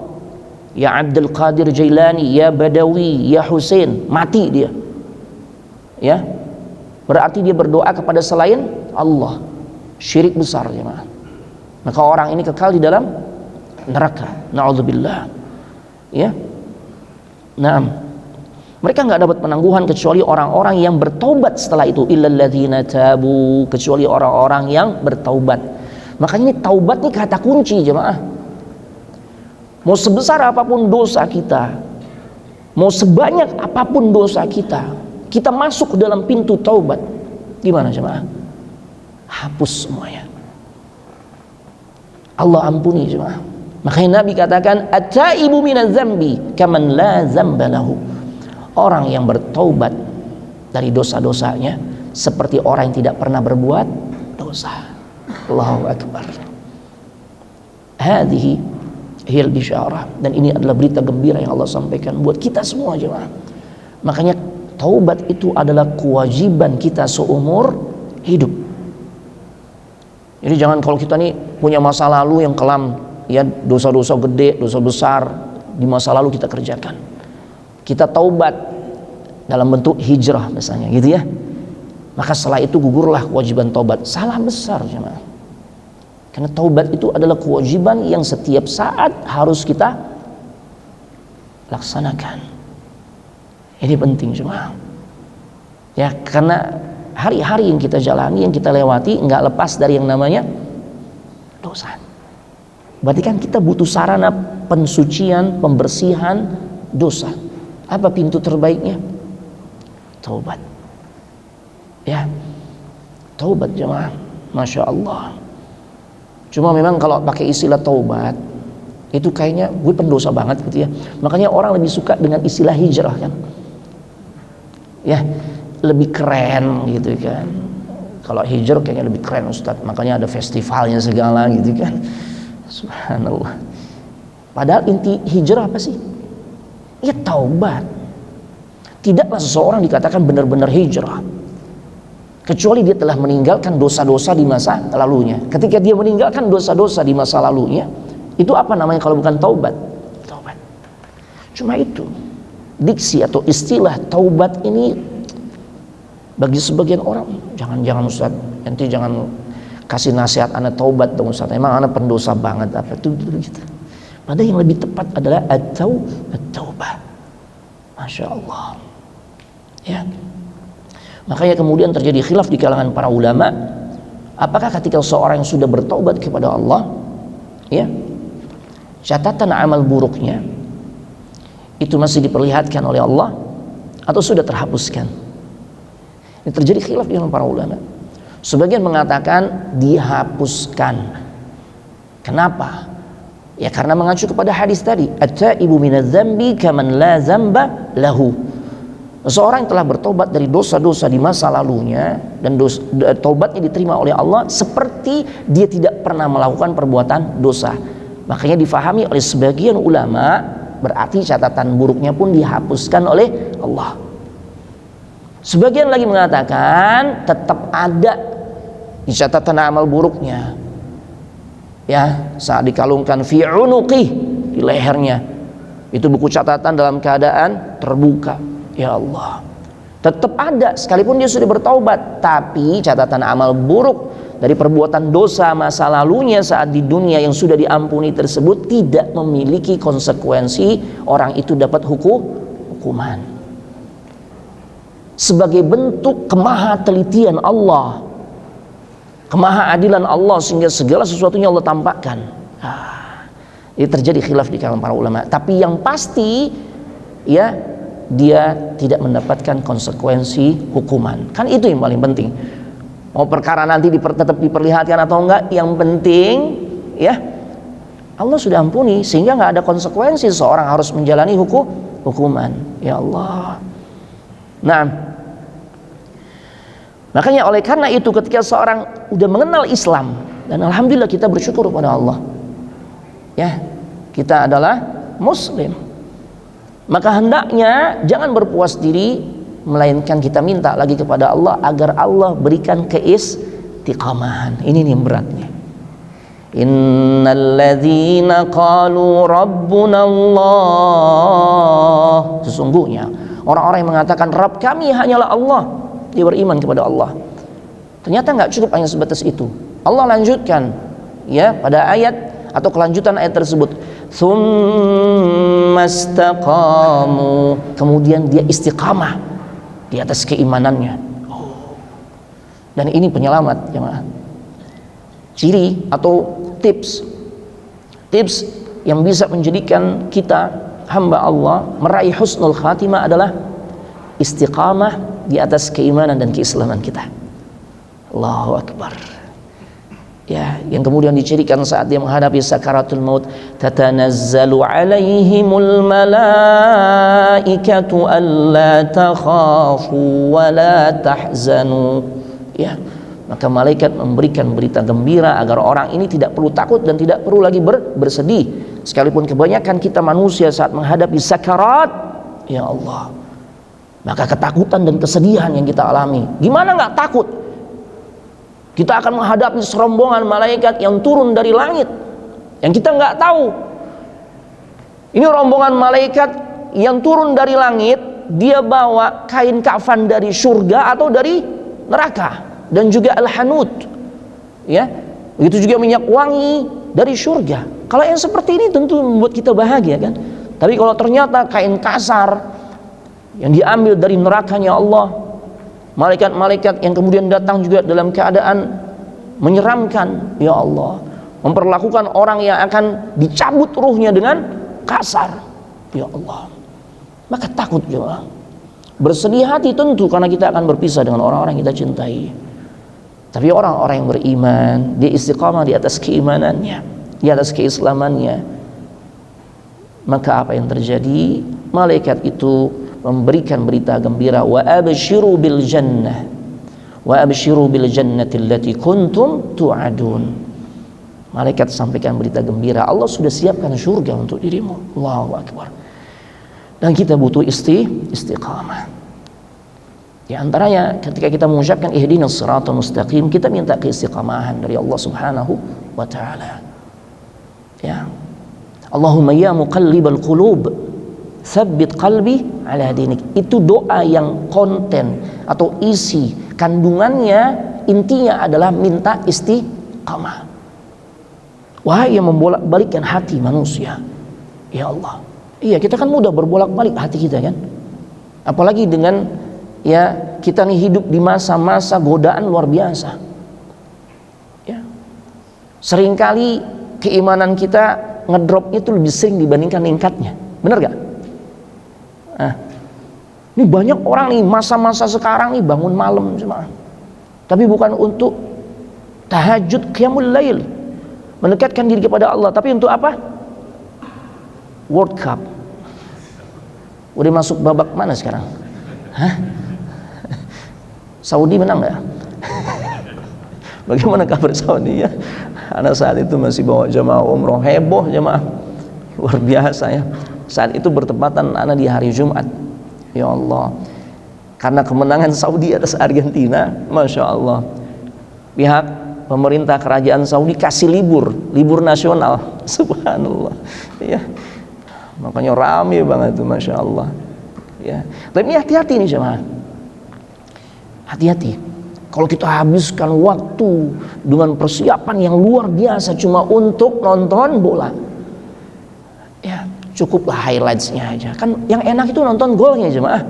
Ya Abdul Qadir Jailani, ya Badawi, ya Husain, mati dia. Ya, berarti dia berdoa kepada selain Allah. Syirik besar, jemaah. Maka orang ini kekal di dalam neraka. Na'udzubillah. Ya. Nah, mereka nggak dapat penangguhan kecuali orang-orang yang bertaubat setelah itu. Illal ladzina tabu, kecuali orang-orang yang bertaubat. Makanya ini taubat nih kata kunci, jemaah. Mau sebesar apapun dosa kita, mau sebanyak apapun dosa kita, kita masuk ke dalam pintu taubat, gimana jemaah? Hapus semuanya. Allah ampuni jemaah. Makanya Nabi katakan, at-taibu minaz zambi kaman la zamba lahu. Orang yang bertaubat dari dosa-dosanya seperti orang yang tidak pernah berbuat dosa. Allahu akbar. Hadhihi hiyal bisyarah, dan ini adalah berita gembira yang Allah sampaikan buat kita semua jemaah. Makanya taubat itu adalah kewajiban kita seumur hidup. Jadi jangan kalau kita nih punya masa lalu yang kelam, ya dosa-dosa gede, dosa besar di masa lalu kita kerjakan. Kita taubat dalam bentuk hijrah misalnya gitu ya. Maka setelah itu gugurlah kewajiban taubat. Salah besar jemaah. Karena taubat itu adalah kewajiban yang setiap saat harus kita laksanakan. Ini penting jemaah. Ya, karena hari-hari yang kita jalani, yang kita lewati nggak lepas dari yang namanya dosa. Berarti kan kita butuh sarana pensucian, pembersihan dosa. Apa pintu terbaiknya? Taubat. Ya, taubat jemaah. Masya Allah. Cuma memang kalau pakai istilah taubat itu kayaknya gue pendosa banget gitu ya. Makanya orang lebih suka dengan istilah hijrah kan. Ya, lebih keren gitu kan. Kalau hijrah kayaknya lebih keren Ustaz. Makanya ada festivalnya segala gitu kan. Subhanallah. Padahal inti hijrah apa sih? Ya taubat. Tidaklah seseorang dikatakan benar-benar hijrah kecuali dia telah meninggalkan dosa-dosa di masa lalunya. Ketika dia meninggalkan dosa-dosa di masa lalunya, itu apa namanya kalau bukan taubat? Taubat. Cuma itu. Diksi atau istilah taubat ini bagi sebagian orang, jangan Ustaz, nanti jangan kasih nasihat anak taubat dong Ustaz. Emang anak pendosa banget apa itu gitu. Padahal yang lebih tepat adalah at-taubah. Masya Allah. Ya. Makanya kemudian terjadi khilaf di kalangan para ulama, apakah ketika seorang yang sudah bertaubat kepada Allah, ya, catatan amal buruknya itu masih diperlihatkan oleh Allah atau sudah terhapuskan? Ini terjadi khilaf di kalangan para ulama. Sebagian mengatakan dihapuskan. Kenapa? Ya karena mengacu kepada hadis tadi, at-taibu minadz dzambi kaman la dzamba lahu. Seorang yang telah bertobat dari dosa-dosa di masa lalunya dan taubatnya diterima oleh Allah seperti dia tidak pernah melakukan perbuatan dosa. Makanya difahami oleh sebagian ulama berarti catatan buruknya pun dihapuskan oleh Allah. Sebagian lagi mengatakan tetap ada di catatan amal buruknya. Ya, saat dikalungkan fi unuqih, di lehernya. Itu buku catatan dalam keadaan terbuka. Ya Allah, tetap ada sekalipun dia sudah bertaubat, tapi catatan amal buruk dari perbuatan dosa masa lalunya saat di dunia yang sudah diampuni tersebut tidak memiliki konsekuensi orang itu dapat hukuman. Sebagai bentuk kemaha-telitian Allah, kemaha-adilan Allah sehingga segala sesuatunya Allah tampakkan. Ini terjadi khilaf di kalangan para ulama. Tapi yang pasti, ya, dia tidak mendapatkan konsekuensi hukuman. Kan itu yang paling penting. Mau perkara nanti tetap diperlihatkan atau enggak, yang penting ya Allah sudah ampuni sehingga enggak ada konsekuensi seorang harus menjalani hukuman. Ya Allah. Nah, makanya oleh karena itu ketika seorang udah mengenal Islam, dan alhamdulillah kita bersyukur kepada Allah, ya, kita adalah muslim, maka hendaknya jangan berpuas diri, melainkan kita minta lagi kepada Allah agar Allah berikan keistiqamahan. Ini nih beratnya. Innalladzina qalu rabbuna Allah. Sesungguhnya orang-orang yang mengatakan Rabb kami hanyalah Allah, dia beriman kepada Allah. Ternyata nggak cukup hanya sebatas itu. Allah lanjutkan ya pada ayat atau kelanjutan ayat tersebut, tsumastaqamu, kemudian dia istiqamah di atas keimanannya. Dan ini penyelamat jemaah. Ciri atau tips yang bisa menjadikan kita hamba Allah meraih husnul khatimah adalah istiqamah di atas keimanan dan keislaman kita. Allahu Akbar. Ya, yang kemudian dicirikan saat dia menghadapi sakaratul maut, tatanazzalu alaihimul malaikatu alla takhafu wa la tahzanu. Ya, maka malaikat memberikan berita gembira agar orang ini tidak perlu takut dan tidak perlu lagi bersedih. Sekalipun kebanyakan kita manusia saat menghadapi sakarat, ya Allah, maka ketakutan dan kesedihan yang kita alami. Gimana nggak takut? Kita akan menghadapi serombongan malaikat yang turun dari langit, yang kita nggak tahu. Ini rombongan malaikat yang turun dari langit, dia bawa kain kafan dari surga atau dari neraka, dan juga al-hanud, ya, begitu juga minyak wangi dari surga. Kalau yang seperti ini tentu membuat kita bahagia kan. Tapi kalau ternyata kain kasar yang diambil dari nerakanya Allah, malaikat-malaikat yang kemudian datang juga dalam keadaan menyeramkan, ya Allah, memperlakukan orang yang akan dicabut ruhnya dengan kasar, ya Allah, maka takut juga. Bersedih hati tentu karena kita akan berpisah dengan orang-orang yang kita cintai. Tapi orang-orang yang beriman, dia istiqamah di atas keimanannya, di atas keislamannya, maka apa yang terjadi? Malaikat itu memberikan berita gembira, wa abshiru bil jannah, wa abshiru bil jannati allati kuntum tu'adun. Malaikat sampaikan berita gembira, Allah sudah siapkan surga untuk dirimu. Allahu Akbar. Dan kita butuh istiqamah. Di antaranya ketika kita mengucapkan ihdinas siratal mustaqim, kita minta keistiqamahan dari Allah Subhanahu wa taala. Ya. Allahumma ya muqallibal qulub, tsabbit qalbi ala dinik. Itu doa yang konten atau isi kandungannya, intinya adalah minta istiqamah. Wahai yang membolak-balikkan hati manusia, ya Allah. Iya, kita kan mudah berbolak-balik hati kita kan. Apalagi dengan ya kita nih hidup di masa-masa godaan luar biasa. Ya. Seringkali keimanan kita ngedropnya itu lebih sering dibandingkan meningkatnya. Benar gak? Nah, ini banyak orang nih masa-masa sekarang nih bangun malam cuma, tapi bukan untuk tahajud qiyamul lail, mendekatkan diri kepada Allah, tapi untuk apa? World Cup. Udah masuk babak mana sekarang? Hah? Saudi menang nggak? Bagaimana kabar Saudi ya? Anak saat itu masih bawa jamaah umroh, heboh jamaah, luar biasa ya. Saat itu bertepatan anak di hari Jumat, ya Allah, karena kemenangan Saudi atas Argentina, masya Allah, pihak pemerintah kerajaan Saudi kasih libur nasional, subhanallah, ya. Makanya rame banget itu, masya Allah, ya. Tapi ini hati-hati nih jemaah, hati-hati. Kalau kita habiskan waktu dengan persiapan yang luar biasa cuma untuk nonton bola, ya cukuplah highlightsnya aja. Kan yang enak itu nonton golnya jemaah.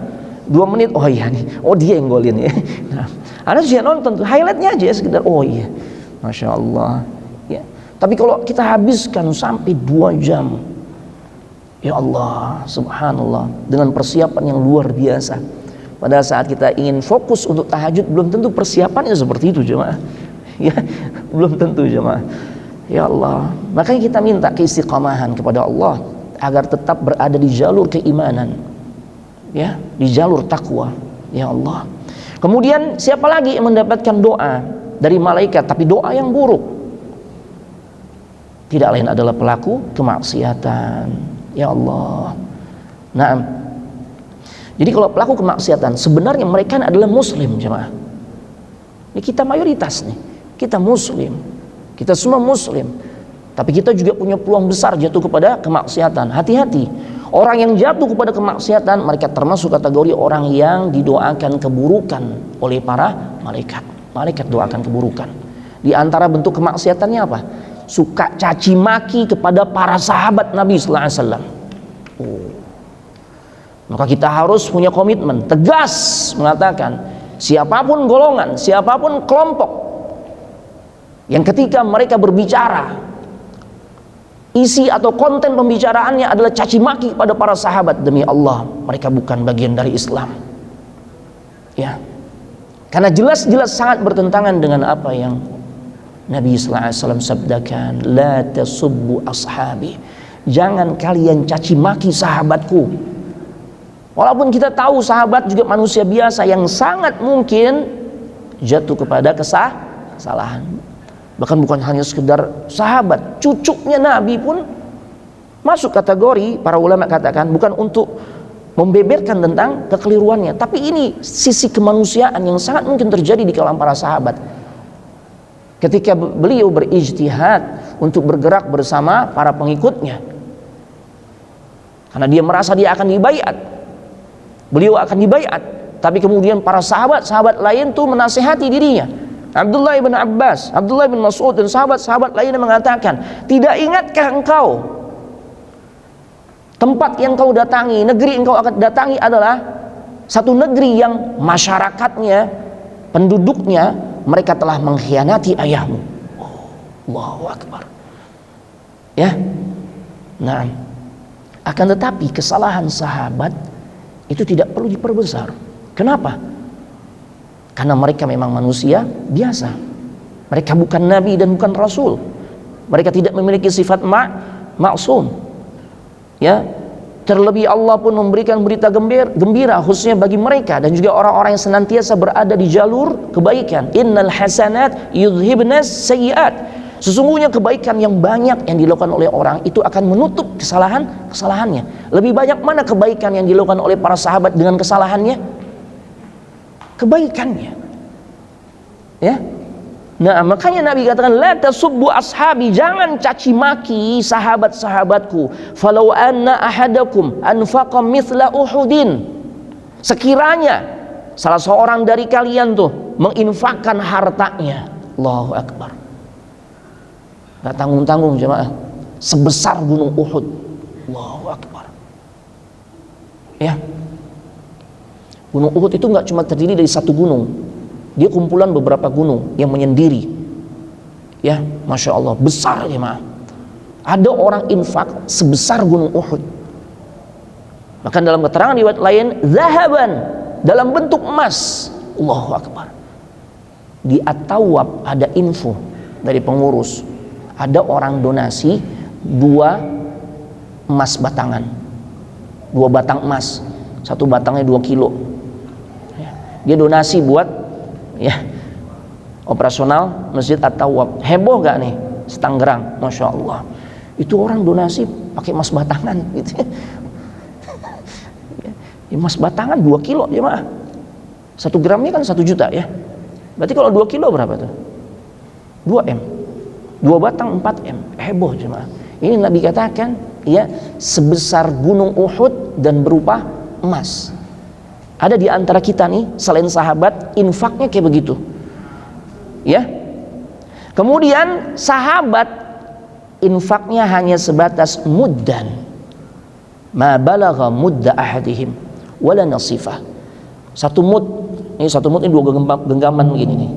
2 menit, oh iya nih, oh dia yang golin ya. Nah, Anda juga nonton tuh highlightnya aja sekedar, oh iya, masya Allah, ya. Tapi kalau kita habiskan sampai 2 jam, ya Allah, subhanallah, dengan persiapan yang luar biasa. Pada saat kita ingin fokus untuk tahajud, belum tentu persiapannya seperti itu jemaah. Ya, belum tentu jemaah. Ya Allah, makanya kita minta keistiqamahan kepada Allah agar tetap berada di jalur keimanan, ya, di jalur takwa. Ya Allah. Kemudian siapa lagi yang mendapatkan doa dari malaikat, tapi doa yang buruk? Tidak lain adalah pelaku kemaksiatan. Ya Allah. Nah, jadi kalau pelaku kemaksiatan sebenarnya mereka adalah muslim jemaah. Ini kita mayoritas nih, kita muslim, kita semua muslim. Tapi kita juga punya peluang besar jatuh kepada kemaksiatan. Hati-hati. Orang yang jatuh kepada kemaksiatan, mereka termasuk kategori orang yang didoakan keburukan oleh para malaikat. Malaikat doakan keburukan. Di antara bentuk kemaksiatannya apa? Suka caci maki kepada para sahabat Nabi sallallahu alaihi wasallam. Maka kita harus punya komitmen tegas mengatakan, siapapun golongan, siapapun kelompok yang ketika mereka berbicara, isi atau konten pembicaraannya adalah caci maki kepada para sahabat, demi Allah mereka bukan bagian dari Islam. Ya, karena jelas-jelas sangat bertentangan dengan apa yang Nabi sallallahu alaihi wasallam sabdakan, la tasubbu ashabi, jangan kalian caci maki sahabatku. Walaupun kita tahu sahabat juga manusia biasa yang sangat mungkin jatuh kepada kesalahan. Bahkan bukan hanya sekedar sahabat, cucunya Nabi pun masuk kategori, para ulama katakan, bukan untuk membeberkan tentang kekeliruannya, tapi ini sisi kemanusiaan yang sangat mungkin terjadi di kalangan para sahabat. Ketika beliau berijtihad untuk bergerak bersama para pengikutnya, karena dia merasa dia akan dibaiat, beliau akan dibaiat, tapi kemudian para sahabat lain tuh menasihati dirinya. Abdullah bin Abbas, Abdullah bin Mas'ud dan sahabat-sahabat lainnya mengatakan, tidak ingatkah engkau tempat yang kau datangi, negeri yang kau akan datangi adalah satu negeri yang masyarakatnya, penduduknya, mereka telah mengkhianati ayahmu. Allahu Akbar. Ya. Nah, akan tetapi kesalahan sahabat itu tidak perlu diperbesar. Kenapa? Karena mereka memang manusia biasa. Mereka bukan nabi dan bukan rasul. Mereka tidak memiliki sifat maksum. Ya. Terlebih Allah pun memberikan berita gembira khususnya bagi mereka dan juga orang-orang yang senantiasa berada di jalur kebaikan. Innal hasanat yudhibnas sayyiat. Sesungguhnya kebaikan yang banyak yang dilakukan oleh orang itu akan menutup kesalahannya. Lebih banyak mana kebaikan yang dilakukan oleh para sahabat dengan kesalahannya? Kebaikannya. Ya. Nah, makanya Nabi katakan, la tasubbu ashabi, jangan caci maki sahabat-sahabatku. Falau anna ahadakum anfaqa mithla Uhudin, sekiranya salah seorang dari kalian tuh menginfakkan hartanya, Allahu Akbar, gak tanggung-tanggung jemaah, sebesar gunung Uhud, Allahu Akbar. Ya, gunung Uhud itu gak cuma terdiri dari satu gunung, dia kumpulan beberapa gunung yang menyendiri. Ya, Masya Allah, besar ya maaf. Ada orang infak sebesar gunung Uhud. Bahkan dalam keterangan riwayat lain, zahaban, dalam bentuk emas. Allahu Akbar. Di At-Tawwab ada info dari pengurus, ada orang donasi 2 emas batangan, 2 batang emas, satu batangnya 2 kilo. Dia donasi buat operasional Masjid At-Tawwab. Heboh gak nih Setanggerang, Masya Allah. Itu orang donasi pakai emas batangan gitu. Emas batangan 2 kilo ya mah. 1 gramnya kan 1 juta ya. Berarti kalau 2 kilo berapa tuh? 2 M. 2 batang 4 M. Heboh jemaah. Ini Nabi katakan ya, sebesar gunung Uhud dan berupa emas. Ada di antara kita nih selain sahabat infaknya kayak begitu. Ya. Kemudian sahabat infaknya hanya sebatas muddan. Ma balagha mudda ahadihim wala nasifah. Satu mud ini 2 genggaman begini nih.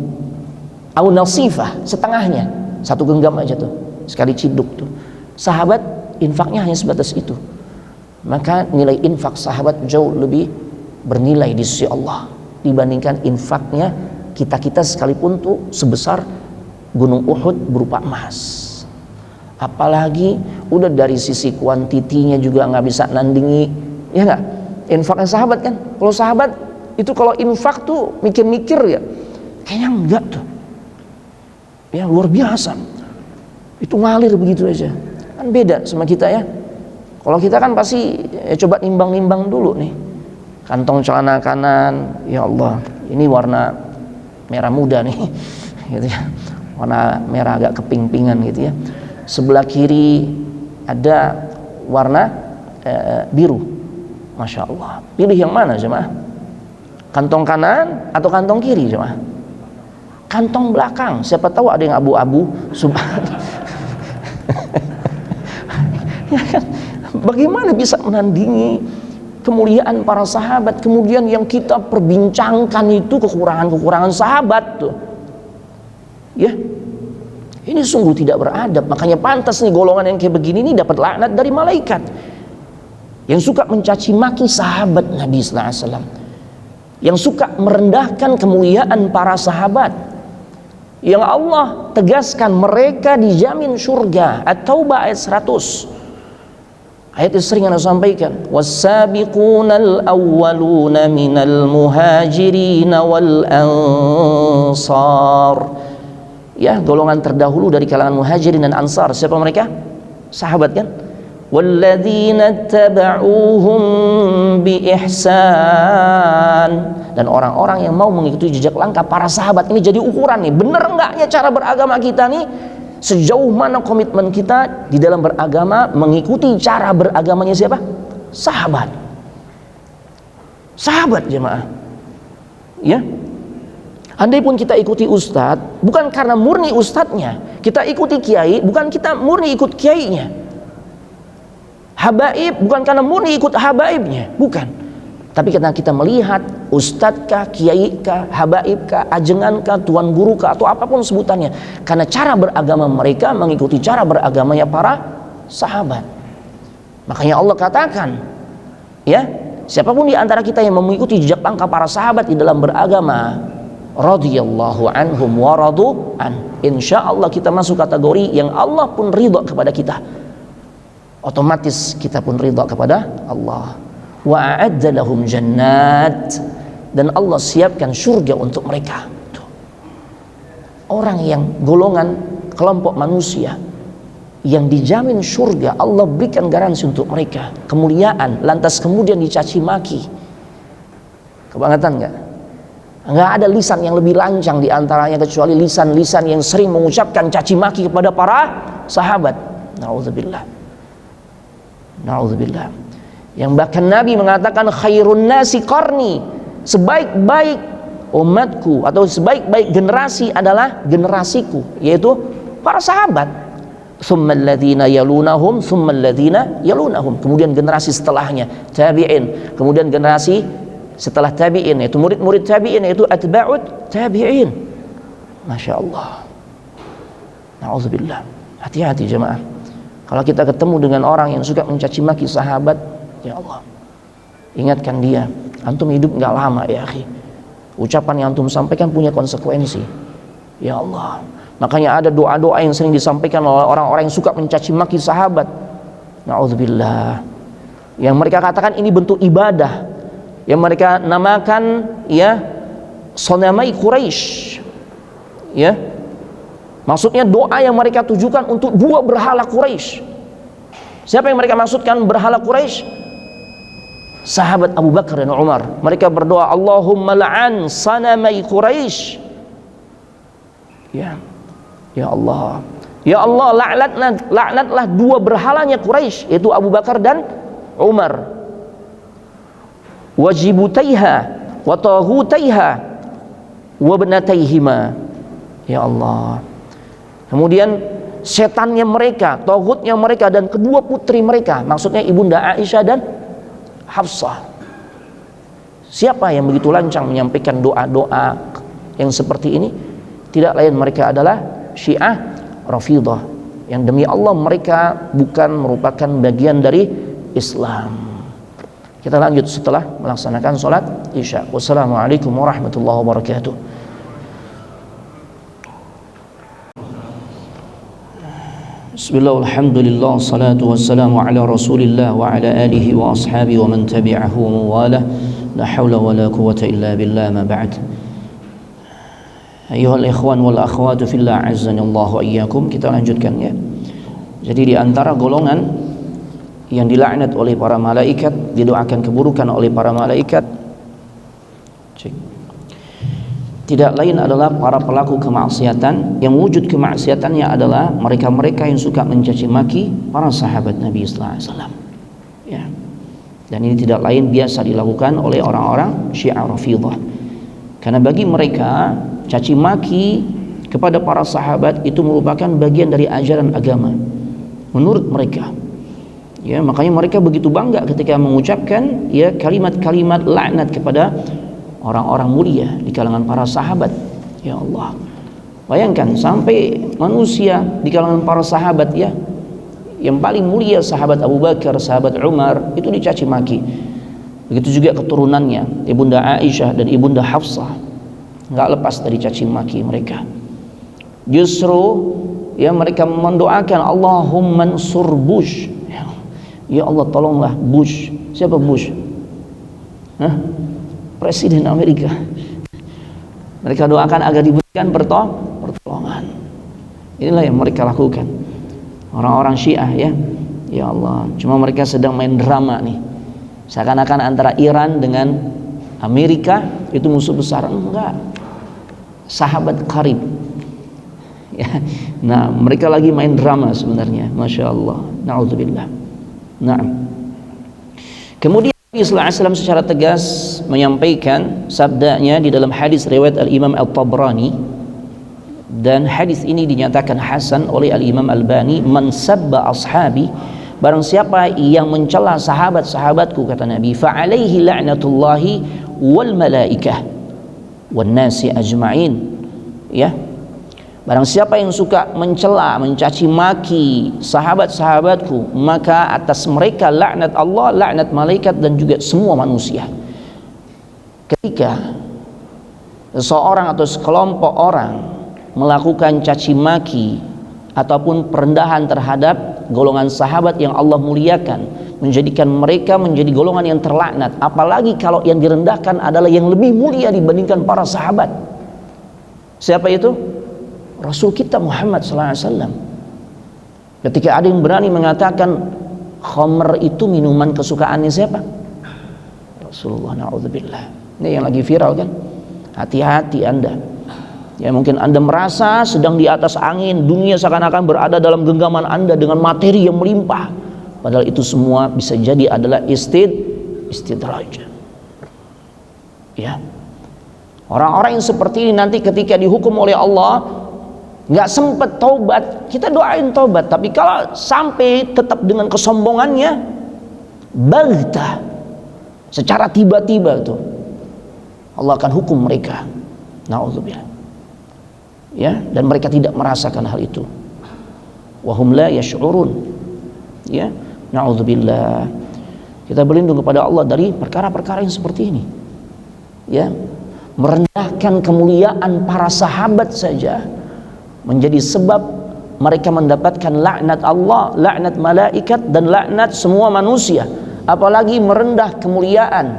Au nasifah, setengahnya. 1 genggam aja tuh. Sekali ciduk tuh. Sahabat infaknya hanya sebatas itu. Maka nilai infak sahabat jauh lebih bernilai di sisi Allah dibandingkan infaknya kita sekalipun tuh sebesar gunung Uhud berupa emas. Apalagi udah dari sisi kuantitinya juga nggak bisa nandingi, ya nggak? Infaknya sahabat kan, kalau sahabat itu kalau infak tuh mikir-mikir ya, kayaknya enggak tuh, ya luar biasa, itu ngalir begitu aja, kan beda sama kita ya. Kalau kita kan pasti coba nimbang-nimbang dulu nih. Kantong celana kanan, ya Allah, ini warna merah muda nih, gitu ya, warna merah agak keping-pingan gitu ya. sebelah kiri ada warna biru. Masya Allah. Pilih yang mana jemaah? Kantong kanan atau kantong kiri jemaah? Kantong belakang. Siapa tahu ada yang abu-abu. Ya kan? Bagaimana bisa menandingi kemuliaan para sahabat? Kemudian yang kita perbincangkan itu kekurangan-kekurangan sahabat tuh. Ya. Ini sungguh tidak beradab. Makanya pantas nih golongan yang kayak begini nih dapat laknat dari malaikat. Yang suka mencaci maki sahabat Nabi sallallahu alaihi wasallam. Yang suka merendahkan kemuliaan para sahabat. Yang Allah tegaskan mereka dijamin surga. At-Taubah ayat 100. Ayat yang sering Anda sampaikan. Was-sabiqunal awwaluna minal muhajirin wal ansar. Ya, golongan terdahulu dari kalangan muhajirin dan ansar. Siapa mereka? Sahabat kan? Walladzina taba'uhum biihsan, dan orang-orang yang mau mengikuti jejak langkah para sahabat. Ini jadi ukuran nih, bener enggaknya cara beragama kita nih, sejauh mana komitmen kita di dalam beragama mengikuti cara beragamanya siapa? Sahabat. Sahabat jemaah. Ya. Andai pun kita ikuti ustadz, bukan karena murni ustadznya. Kita ikuti kiai, bukan kita murni ikut kiainya. Habaib, bukan karena murni ikut habaibnya, bukan. Tapi karena kita melihat ustadzkah, kiaikah, habaibkah, ajengankah, tuan gurukah, atau apapun sebutannya, karena cara beragama mereka mengikuti cara beragamanya para sahabat. Makanya Allah katakan, ya, siapapun di antara kita yang mengikuti jejak langkah para sahabat di dalam beragama, radhiyallahu anhum wa radu an, insyaallah kita masuk kategori yang Allah pun ridha kepada kita. Otomatis kita pun ridha kepada Allah. Wa a'adda lahum jannat, dan Allah siapkan surga untuk mereka. Tuh. Orang yang golongan kelompok manusia yang dijamin surga, Allah berikan garansi untuk mereka kemuliaan, lantas kemudian dicaci maki. Kebangetan enggak? Enggak ada lisan yang lebih lancang di antaranya kecuali lisan-lisan yang sering mengucapkan caci maki kepada para sahabat. Nauzubillah. Na'udzubillah. Yang bahkan Nabi mengatakan khairun nasi qarni, sebaik-baik umatku atau sebaik-baik generasi adalah generasiku, yaitu para sahabat. Tsummal ladzina yalunahum, tsummal ladzina yalunahum. Kemudian generasi setelahnya tabi'in, kemudian generasi setelah tabi'in yaitu murid-murid tabi'in, yaitu atba'ut tabi'in. Masya Allah. Na'udzubillah. Hati-hati jemaah. Kalau kita ketemu dengan orang yang suka mencaci maki sahabat, ya Allah, ingatkan dia, antum hidup nggak lama ya akhi. Ucapan yang antum sampaikan punya konsekuensi. Ya Allah. Makanya ada doa-doa yang sering disampaikan oleh orang-orang yang suka mencaci maki sahabat. Na'udzubillah. Yang mereka katakan ini bentuk ibadah. Yang mereka namakan ya sonamai Quraisy. Ya. Maksudnya doa yang mereka tujukan untuk dua berhala Quraisy. Siapa yang mereka maksudkan berhala Quraisy? Sahabat Abu Bakar dan Umar. Mereka berdoa, Allahumma la'an sanamai Quraisy. Ya. Ya Allah. Ya Allah, laknatlah dua berhalanya Quraisy, yaitu Abu Bakar dan Umar. Wajibutaiha wa taghutaiha wa ibnataihima. Ya Allah. Kemudian setannya mereka, taghutnya mereka, dan kedua putri mereka, maksudnya ibunda Aisyah dan Hafsah. Siapa yang begitu lancang menyampaikan doa-doa yang seperti ini? Tidak lain mereka adalah Syiah Rafidhah, yang demi Allah mereka bukan merupakan bagian dari Islam. Kita lanjut setelah melaksanakan sholat Isya. Wassalamualaikum warahmatullahi wabarakatuh. Bismillah, alhamdulillah, salatu wassalamu ala rasulillah wa ala alihi wa ashabihi wa man tabi'ahu wa mawalah. La hawla wa la quwwata illa billah, ma ba'd. Ayuhal ikhwan wal akhwatu fillah, azzani Allah wa iyyakum. Kita lanjutkan ya. Jadi di antara golongan yang dilaknat oleh para malaikat, didoakan keburukan oleh para malaikat, tidak lain adalah para pelaku kemaksiatan yang wujud kemaksiatannya adalah mereka-mereka yang suka mencaci maki para sahabat Nabi sallallahu alaihi wasallam. Ya. Dan ini tidak lain biasa dilakukan oleh orang-orang Syiah Rafidhah. Karena bagi mereka caci maki kepada para sahabat itu merupakan bagian dari ajaran agama. Menurut mereka. Ya, makanya mereka begitu bangga ketika mengucapkan ya kalimat-kalimat laknat kepada orang-orang mulia di kalangan para sahabat. Ya Allah, bayangkan sampai manusia di kalangan para sahabat ya, yang paling mulia sahabat Abu Bakar, sahabat Umar itu dicaci maki. Begitu juga keturunannya Ibunda Aisyah dan Ibunda Hafsah, nggak lepas dari caci maki mereka. Justru ya mereka mendoakan Allahumma ansur Bush. Ya Allah tolonglah Bush. Siapa Bush? Hah? Presiden Amerika. Mereka doakan agar diberikan pertolongan. Inilah yang mereka lakukan. Orang-orang Syiah ya. Ya Allah, cuma mereka sedang main drama nih. Seakan-akan antara Iran dengan Amerika itu musuh besar. Enggak. Sahabat karib. Ya. Nah, mereka lagi main drama sebenarnya. Masya Allah. Na'udzubillah. Nah. Kemudian Nabi sallallahu alaihi wasallam secara tegas menyampaikan sabdanya di dalam hadis riwayat Al-Imam At-Tabrani, dan hadis ini dinyatakan hasan oleh Al-Imam Albani, man sabba ashabi, barang siapa yang mencela sahabat-sahabatku kata Nabi, fa alaihi la'natullahi wal malaikah wan nasi ajma'in. Ya, barang siapa yang suka mencela, mencaci maki sahabat-sahabatku, maka atas mereka laknat Allah, laknat malaikat dan juga semua manusia. Ketika seseorang atau sekelompok orang melakukan caci maki ataupun perendahan terhadap golongan sahabat yang Allah muliakan, menjadikan mereka menjadi golongan yang terlaknat, apalagi kalau yang direndahkan adalah yang lebih mulia dibandingkan para sahabat. Siapa itu? Rasul kita Muhammad sallallahu alaihi wasallam. Ketika ada yang berani mengatakan khamr itu minuman kesukaannya siapa? Rasulullah, na'udzubillah. Ini yang lagi viral kan? Hati-hati Anda. Ya, mungkin Anda merasa sedang di atas angin, dunia seakan-akan berada dalam genggaman Anda dengan materi yang melimpah. Padahal itu semua bisa jadi adalah istidraj. Ya. Orang-orang yang seperti ini nanti ketika dihukum oleh Allah nggak sempat taubat, kita doain taubat, tapi kalau sampai tetap dengan kesombongannya, baghtah, secara tiba-tiba tuh Allah akan hukum mereka. Na'udzubillah. Ya, dan mereka tidak merasakan hal itu. Wahum la yash'urun. Ya, na'udzubillah. Kita berlindung kepada Allah dari perkara-perkara yang seperti ini. Ya, merendahkan kemuliaan para sahabat saja menjadi sebab mereka mendapatkan laknat Allah, laknat malaikat dan laknat semua manusia. Apalagi merendah kemuliaan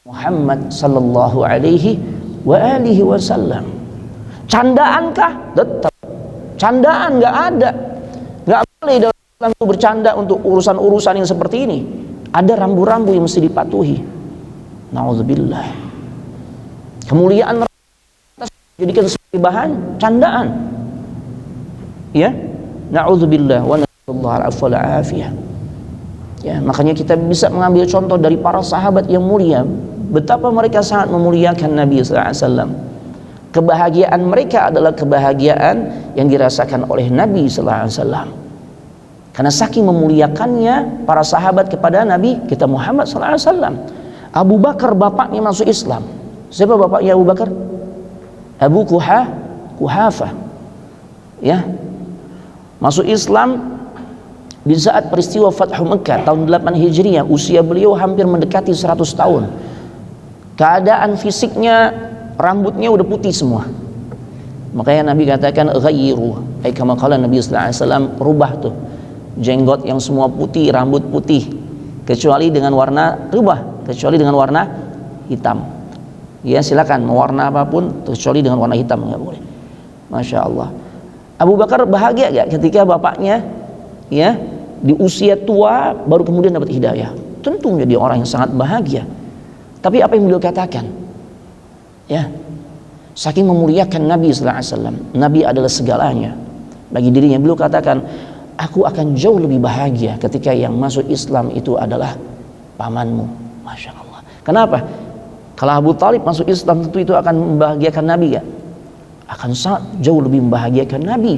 Muhammad sallallahu alaihi wa alihi wasallam. Candaankah? Tetap candaan, nggak ada. Nggak boleh dalam Islam itu bercanda untuk urusan-urusan yang seperti ini. Ada rambu-rambu yang mesti dipatuhi. Na'udzubillah. Kemuliaan jadikan sebagai bahan candaan. Ya, na'udzubillah wa nasallallahu al-'afwa wal 'afiyah. Ya, makanya kita bisa mengambil contoh dari para sahabat yang mulia, betapa mereka sangat memuliakan Nabi sallallahu alaihi wasallam. Kebahagiaan mereka adalah kebahagiaan yang dirasakan oleh Nabi sallallahu alaihi wasallam. Karena saking memuliakannya para sahabat kepada Nabi kita Muhammad sallallahu alaihi wasallam. Abu Bakar bapaknya masuk Islam. Siapa bapaknya Abu Bakar? Abu Kuhafah. Ya. Masuk Islam di saat peristiwa Fathu Mekah tahun 8 Hijriah, usia beliau hampir mendekati 100 tahun. Keadaan fisiknya, rambutnya udah putih semua. Makanya Nabi katakan ghayyiru, ay kama qala Nabi sallallahu alaihi wasallam, rubah tuh jenggot yang semua putih, rambut putih, kecuali dengan warna rubah, kecuali dengan warna hitam. Ya, silakan mau warna apapun kecuali dengan warna hitam nggak boleh. Masya Allah. Abu Bakar bahagia gak ketika bapaknya ya di usia tua baru kemudian dapat hidayah? Tentu menjadi orang yang sangat bahagia. Tapi apa yang beliau katakan? Ya, saking memuliakan Nabi sallallahu alaihi wasallam. Nabi adalah segalanya bagi dirinya. Beliau katakan, aku akan jauh lebih bahagia ketika yang masuk Islam itu adalah pamanmu. Masya Allah. Kenapa? Kalau Abu Talib masuk Islam, tentu itu akan membahagiakan Nabi ya? Akan sangat jauh lebih membahagiakan Nabi.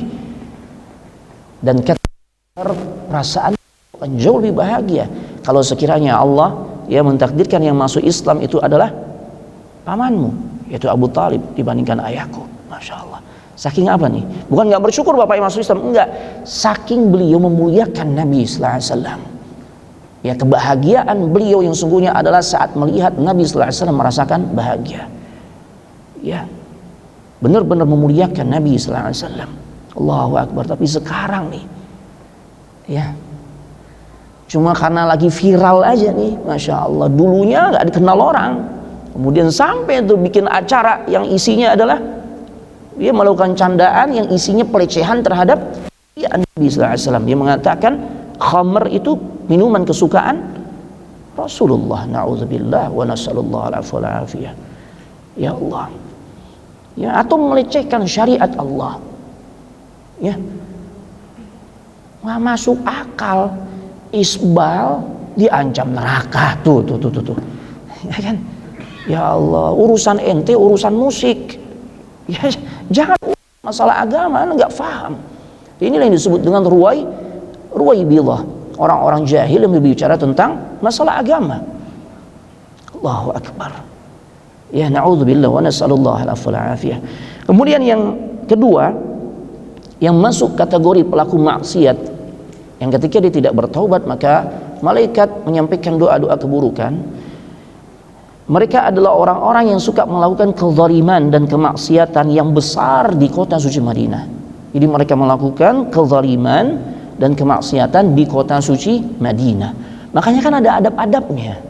Dan perasaan akan jauh lebih bahagia kalau sekiranya Allah ya mentakdirkan yang masuk Islam itu adalah pamanmu, yaitu Abu Talib, dibandingkan ayahku. Masya Allah. Saking apa nih? Bukan nggak bersyukur bapak yang masuk Islam, enggak. Saking beliau memuliakan Nabi sallallahu alaihi wasallam. Ya, kebahagiaan beliau yang sungguhnya adalah saat melihat Nabi sallallahu alaihi wasallam merasakan bahagia. Ya, benar-benar memuliakan Nabi sallallahu alaihi wasallam. Allahu Akbar. Tapi sekarang nih, ya, cuma karena lagi viral aja nih, masya Allah. Dulunya nggak dikenal orang, kemudian sampai tuh bikin acara yang isinya adalah dia melakukan candaan yang isinya pelecehan terhadap Nabi sallallahu alaihi wasallam. Dia mengatakan khamr itu minuman kesukaan Rasulullah. Na'udzubillah wa nasallallahu alaihi wasallam. Ya Allah. Ya, atau melecehkan syariat Allah. Ya. Nggak masuk akal. Isbal diancam neraka. Tuh. Ya kan? Ya Allah, urusan ente urusan musik. Ya, jangan masalah agama, nggak paham. Inilah yang disebut dengan ruwaibilah. Orang-orang jahil yang berbicara tentang masalah agama. Allahu Akbar. Ya, na'udzubillah wa nasallallahu alaihi. Kemudian yang kedua, yang masuk kategori pelaku maksiat, yang ketika dia tidak bertaubat maka malaikat menyampaikan doa-doa keburukan. Mereka adalah orang-orang yang suka melakukan kezaliman dan kemaksiatan yang besar di kota suci Madinah. Jadi mereka melakukan kezaliman dan kemaksiatan di kota suci Madinah. Makanya kan ada adab-adabnya.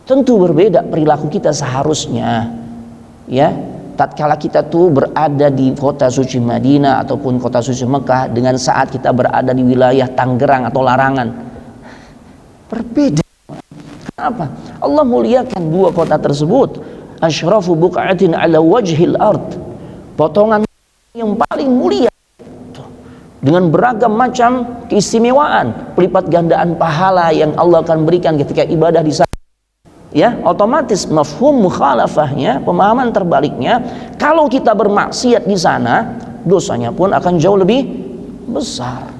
Tentu berbeda perilaku kita seharusnya. Ya, tatkala kita tuh berada di kota suci Madinah ataupun kota suci Mekah dengan saat kita berada di wilayah Tangerang atau Larangan. Berbeda. Kenapa? Allah muliakan dua kota tersebut. Asyrafu buq'atin ala wajhil ard. Potongan yang paling mulia dengan beragam macam keistimewaan, pelipat gandaan pahala yang Allah akan berikan ketika ibadah di sana. Ya, otomatis mafhum mukhalafahnya, pemahaman terbaliknya, kalau kita bermaksiat di sana, dosanya pun akan jauh lebih besar.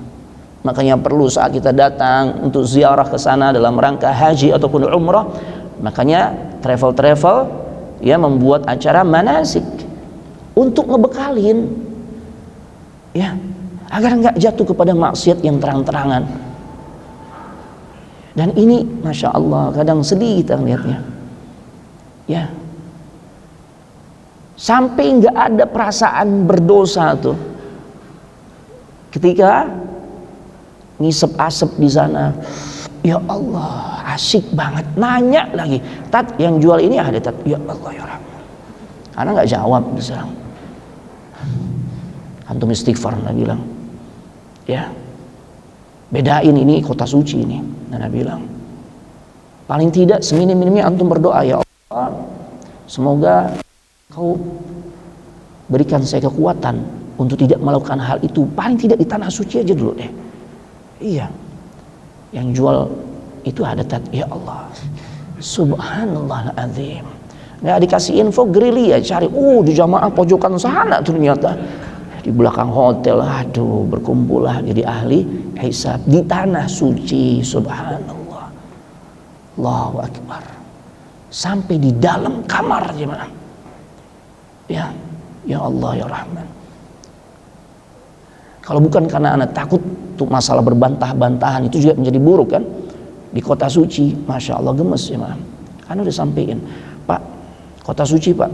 Makanya perlu saat kita datang untuk ziarah ke sana dalam rangka haji ataupun umrah, makanya travel ya membuat acara manasik untuk ngebekalin, ya, agar nggak jatuh kepada maksiat yang terang-terangan. Dan ini masya Allah kadang sedih kita lihatnya, ya, sampai nggak ada perasaan berdosa tuh ketika ngisep asap di sana. Ya Allah, asyik banget. Nanya lagi, Tat, yang jual ini ada Tat? Ya Allah ya Rahman. Karena nggak jawab misalnya. Antum istighfar, Nabi bilang. Ya, bedain ini kota suci ini. Nabi bilang, paling tidak seminim-minimnya antum berdoa, ya Allah, semoga kau berikan saya kekuatan untuk tidak melakukan hal itu. Paling tidak di tanah suci aja dulu deh. Iya, yang jual itu ada Tat. Ya Allah, subhanallah azim. Nggak dikasih info, gerilya cari. Di jamaah pojokan sana ternyata di belakang hotel. Aduh, berkumpullah jadi ahli hisab di tanah suci. Subhanallah, Allahu Akbar. Sampai di dalam kamar gimana? Ya, ya Allah ya Rahman. Kalau bukan karena anak takut tuh masalah berbantah-bantahan itu juga menjadi buruk kan di kota suci. Masya Allah gemes ya Mam. Kan udah sampein, Pak, kota suci Pak,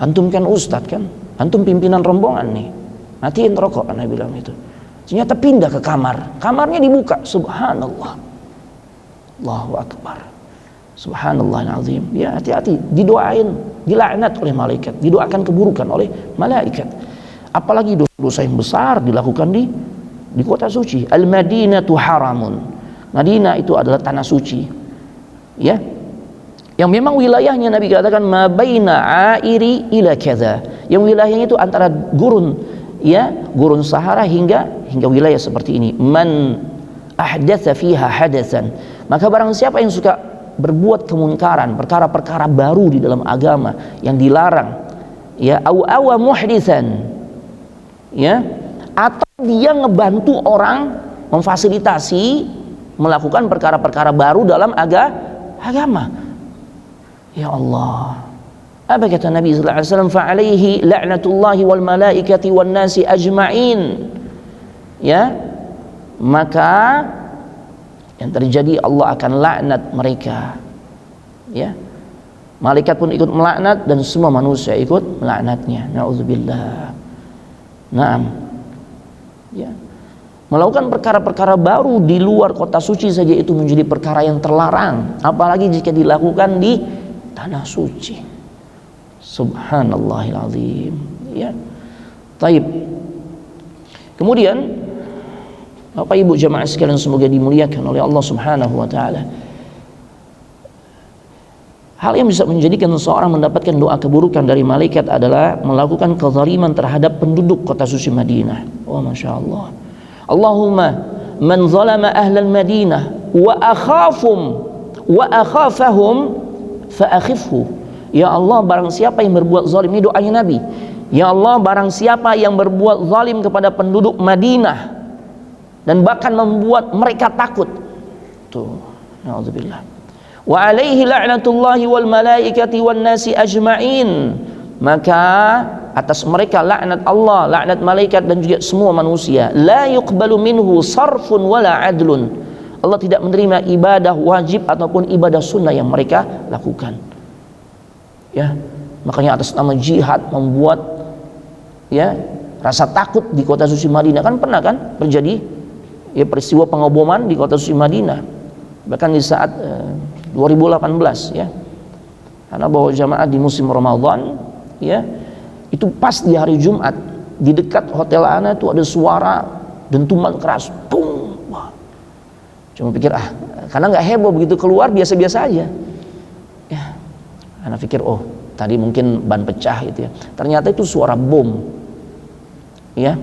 antum kan ustadz kan, antum pimpinan rombongan nih, matiin rokok, Anda bilang itu. Ternyata pindah ke kamar, kamarnya dibuka. Subhanallah, Allahu Akbar, Subhanallah azim. Ya, hati-hati, didoain, dilaknat oleh malaikat, didoakan keburukan oleh malaikat. Apalagi dosa yang besar dilakukan di kota suci. Al-Madinatu haramun. Madinah itu adalah tanah suci. Ya. yang memang wilayahnya Nabi katakan ma baina airi ila kadza, yang wilayahnya itu antara gurun, ya, gurun Sahara hingga wilayah seperti ini. Man ahdatsa fiha hadatsan, maka barang siapa yang suka berbuat kemunkaran, perkara-perkara baru di dalam agama yang dilarang, ya, au awa muhditsan, ya, atau dia ngebantu orang, memfasilitasi melakukan perkara-perkara baru dalam agama. Ya Allah, apa kata Nabi sallallahu alaihi wasallam? Fa alaihi la'natullahi wal malaikati wan nasi ajma'in. Ya, maka yang terjadi Allah akan laknat mereka. Ya, malaikat pun ikut melaknat dan semua manusia ikut melaknatnya. Nauzubillah. Naam. Ya, melakukan perkara-perkara baru di luar kota suci saja itu menjadi perkara yang terlarang, apalagi jika dilakukan di tanah suci. Subhanallahil azim. Ya. Taib. Kemudian Bapak Ibu jamaah sekalian semoga dimuliakan oleh Allah Subhanahu wa taala. Hal yang bisa menjadikan seseorang mendapatkan doa keburukan dari malaikat adalah melakukan kezaliman terhadap penduduk kota suci Madinah. Wah, Masya Allah. Allahumma man zalama ahlal Madinah wa akhafahum fa akhifhu. Ya Allah, barang siapa yang berbuat zalim, ini doanya Nabi. Ya Allah, barang siapa yang berbuat zalim kepada penduduk Madinah dan bahkan membuat mereka takut. Tuh, naudzubillah. Wa alaihi la'natullahi wal malaikati wan nasi ajma'in. Maka atas mereka laknat Allah, laknat malaikat dan juga semua manusia. La yuqbalu minhu sarfun wala adlun. Allah tidak menerima ibadah wajib ataupun ibadah sunnah yang mereka lakukan. Ya, makanya atas nama jihad membuat, ya, rasa takut di kota suci Madinah. Kan pernah kan terjadi, ya, peristiwa pengoboman di kota suci Madinah. Bahkan di saat 2018, ya, karena bawa jamaah di musim Ramadan, ya, itu pas di hari Jumat di dekat hotel ana itu ada suara dentuman keras, tung. Wah. Cuma pikir karena nggak heboh, begitu keluar biasa-biasa aja. Ya, ana pikir tadi mungkin ban pecah gitu, ya. Ternyata itu suara bom. Ya.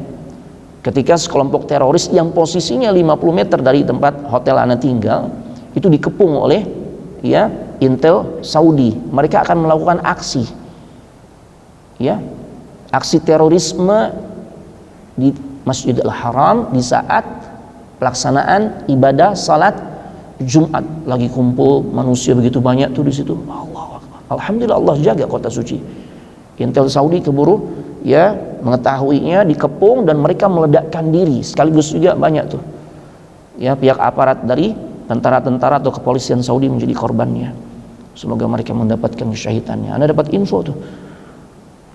Ketika sekelompok teroris yang posisinya 50 meter dari tempat hotel ana tinggal itu dikepung oleh, ya, intel Saudi. Mereka akan melakukan aksi, ya, aksi terorisme di Masjidil Haram di saat pelaksanaan ibadah salat Jumat. Lagi kumpul manusia begitu banyak tuh di situ. Allah Akbar. Alhamdulillah Allah jaga kota suci. Intel Saudi keburu, ya, mengetahuinya, dikepung dan mereka meledakkan diri. Sekaligus juga banyak tuh, ya, pihak aparat dari tentara-tentara atau kepolisian Saudi menjadi korbannya. Semoga mereka mendapatkan kesyahidannya. Anda dapat info tuh,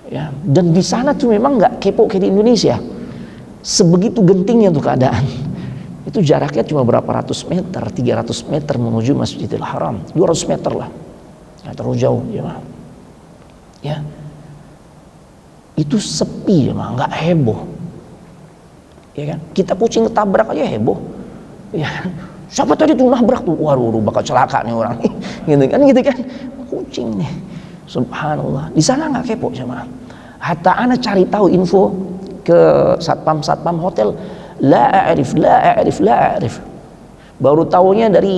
ya. Dan di sana tuh memang nggak kepo kayak di Indonesia. Sebegitu gentingnya tuh keadaan. Itu jaraknya cuma berapa ratus meter, 300 meter menuju Masjidil Haram, 200 meter lah, nggak terlalu jauh, ya. Ya, itu sepi, ya, nggak heboh, ya kan? Kita kucing ketabrak aja heboh, ya. Siapa tadi tuh nabrak tuh, waduh bakal celaka nih orang, gitu kan, kucing nih. Subhanallah, di sana nggak kepo jemaah. Hatta ana cari tahu info ke satpam hotel, la a'rif. Baru tahunya dari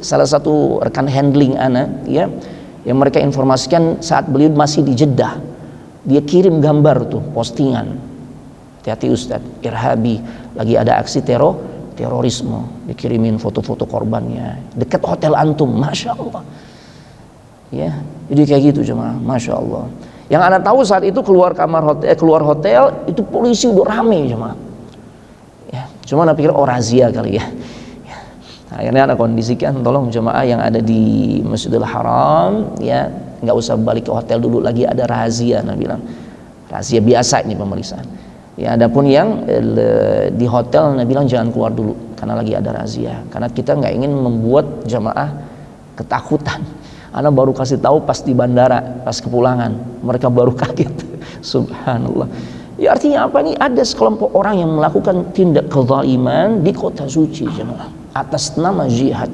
salah satu rekan handling ana, ya, yang mereka informasikan saat beliau masih di Jeddah. Dia kirim gambar tuh, postingan. Hati-hati Ustaz, irhabi, lagi ada aksi terorisme, dikirimin foto-foto korbannya dekat hotel antum. Masya Allah, ya, jadi kayak gitu jemaah. Masya Allah. Yang anda tahu saat itu keluar hotel itu polisi udah rame jemaah, ya. Cuma anda pikir razia kali, ya. Akhirnya anda kondisikan, tolong jemaah yang ada di Masjidil Haram, ya, nggak usah balik ke hotel dulu lagi, ada razia. Anda bilang razia biasa ini pemeriksaan. Ya, adapun yang di hotel, Nabi bilang jangan keluar dulu karena lagi ada razia. Karena kita nggak ingin membuat jamaah ketakutan. Ana baru kasih tahu pas di bandara, pas kepulangan, mereka baru kaget. Subhanallah. Ya, artinya apa nih? Ada sekelompok orang yang melakukan tindak kezaliman di kota suci jemaah atas nama jihad.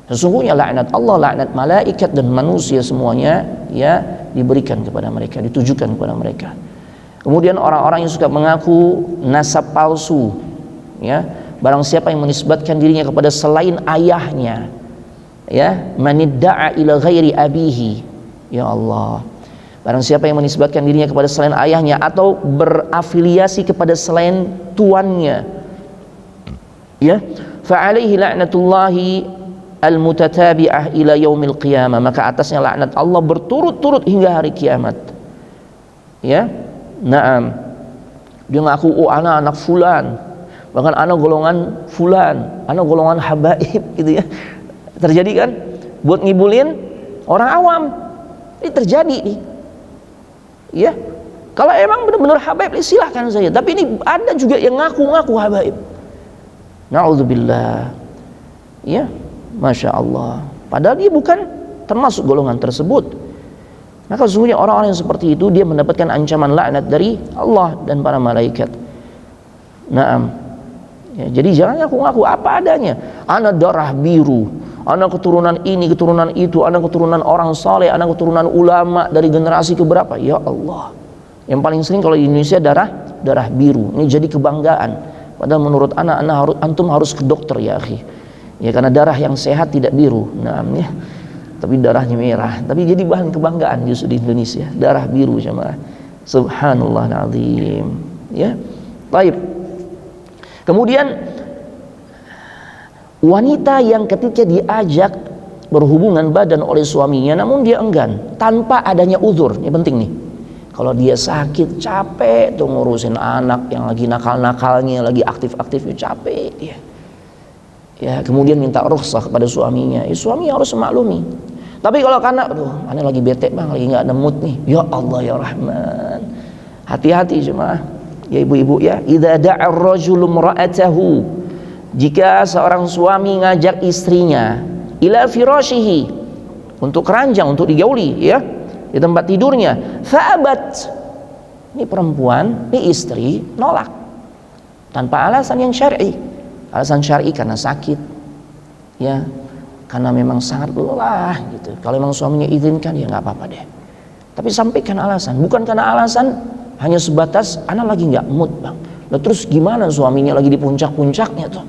Sesungguhnya laknat Allah, laknat malaikat dan manusia semuanya ya diberikan kepada mereka, ditujukan kepada mereka. Kemudian orang-orang yang suka mengaku nasab palsu, ya, barang siapa yang menisbatkan dirinya kepada selain ayahnya, ya, manidda'a ila ghairi abihi, ya Allah, barang siapa yang menisbatkan dirinya kepada selain ayahnya atau berafiliasi kepada selain tuannya, ya, fa'alaihi la'natullahi al-mutatabi'ah ila yaumil qiyamah, maka atasnya laknat Allah berturut-turut hingga hari kiamat. Ya, naam, dia ngaku, oh anak fulan, bahkan anak golongan fulan, anak golongan habaib, gitu ya. Terjadi kan, buat ngibulin orang awam. Ini terjadi nih, ya. Kalau emang benar-benar habaib, silahkan saja. Tapi ini ada juga yang ngaku-ngaku habaib. Na'udzubillah, ya. Masya Allah, padahal dia bukan termasuk golongan tersebut. Maka sesungguhnya orang-orang yang seperti itu dia mendapatkan ancaman laknat dari Allah dan para malaikat. Naam, ya, jadi jangan ngaku-ngaku apa adanya. Anak darah biru, anak keturunan ini, keturunan itu, anak keturunan orang saleh, anak keturunan ulama dari generasi keberapa. Ya Allah, yang paling sering kalau di Indonesia darah biru. Ini jadi kebanggaan. Padahal menurut anak antum harus ke dokter ya akhi. Ya, karena darah yang sehat tidak biru, nah, ya, tapi darahnya merah. Tapi jadi bahan kebanggaan justru di Indonesia, darah biru jemaah. Subhanallah azim. Ya, baik. Kemudian wanita yang ketika diajak berhubungan badan oleh suaminya, namun dia enggan tanpa adanya uzur. Ini penting nih. Kalau dia sakit, capek tuh ngurusin anak yang lagi nakal-nakalnya, lagi aktif-aktifnya, capek dia. Ya, kemudian minta rukhsah kepada suaminya, suami harus memaklumi. Tapi kalau karena aduh, ana lagi bete bang, lagi nggak ada mood nih, ya Allah ya Rahman, hati-hati jemaah, ya ibu-ibu ya. Idza da'a ar-rajulu imra'atahu, jika seorang suami ngajak istrinya ila firashihi, untuk keranjang, untuk digauli, ya, di tempat tidurnya, fa'abat, ini perempuan, ini istri nolak tanpa alasan yang syar'i. Alasan syar'i karena sakit, ya, karena memang sangat lelah gitu. Kalau memang suaminya izinkan, ya nggak apa-apa deh. Tapi sampaikan alasan, bukan karena alasan hanya sebatas anak lagi nggak mood bang. Nah, terus gimana suaminya lagi di puncak-puncaknya tuh?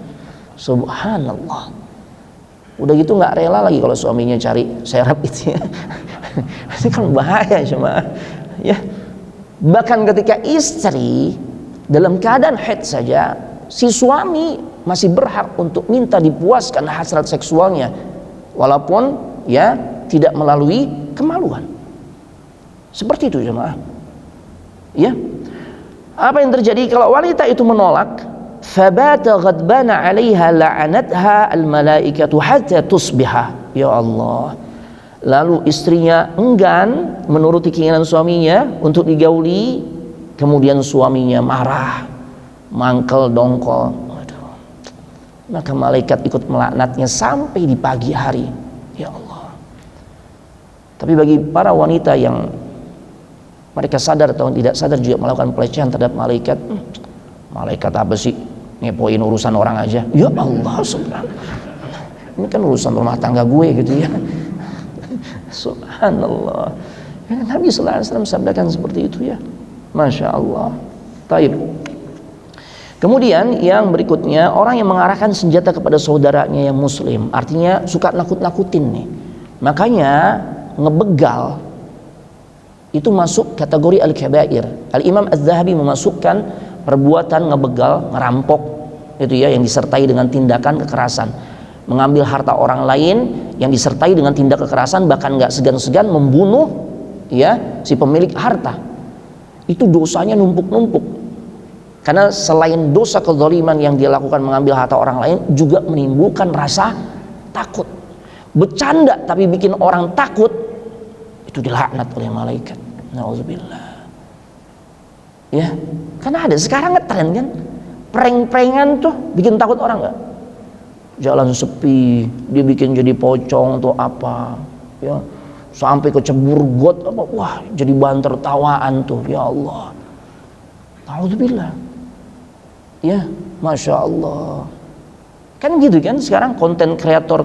Subhanallah. Udah gitu nggak rela lagi kalau suaminya cari serap itu ya. Ini kan bahaya cuma, ya. Bahkan ketika istri dalam keadaan haid saja, si suami masih berhak untuk minta dipuaskan hasrat seksualnya, walaupun ya tidak melalui kemaluan. Seperti itu jemaah. Ya. Apa yang terjadi kalau wanita itu menolak? Fabata ghadbana 'alaiha la'anatha al-malaikatu hatta tusbiha. Ya Allah. Lalu istrinya enggan menuruti keinginan suaminya untuk digauli, kemudian suaminya marah, mangkel dongkol. Maka malaikat ikut melaknatnya sampai di pagi hari. Ya Allah. Tapi bagi para wanita yang mereka sadar atau tidak sadar juga melakukan pelecehan terhadap malaikat, malaikat apa sih, ngepoin urusan orang aja. Ya Allah, subhanallah, ini kan urusan rumah tangga gue gitu ya. Subhanallah, ya, Nabi sallallahu alaihi wasallam sabdakan seperti itu ya. Masya Allah. Taib. Kemudian yang berikutnya, orang yang mengarahkan senjata kepada saudaranya yang muslim, artinya suka nakut-nakutin nih. Makanya ngebegal itu masuk kategori al-kabair. Al-Imam Az-Zahabi memasukkan perbuatan ngebegal, ngerampok itu ya, yang disertai dengan tindakan kekerasan, mengambil harta orang lain yang disertai dengan tindak kekerasan, bahkan nggak segan-segan membunuh ya si pemilik harta. Itu dosanya numpuk-numpuk. Karena selain dosa kezaliman yang dia lakukan mengambil harta orang lain, juga menimbulkan rasa takut. Bercanda tapi bikin orang takut, itu dilaknat oleh malaikat. Nauzubillah. Ya, karena ada sekarang ngetren kan, prank-prankan tuh bikin takut orang nggak? Jalan sepi, dia bikin jadi pocong atau apa, ya, sampai kecebur got apa, wah jadi bahan tertawaan tuh, ya Allah. Nauzubillah. Ya, Masya Allah. Kan Kan gitu kan sekarang konten kreator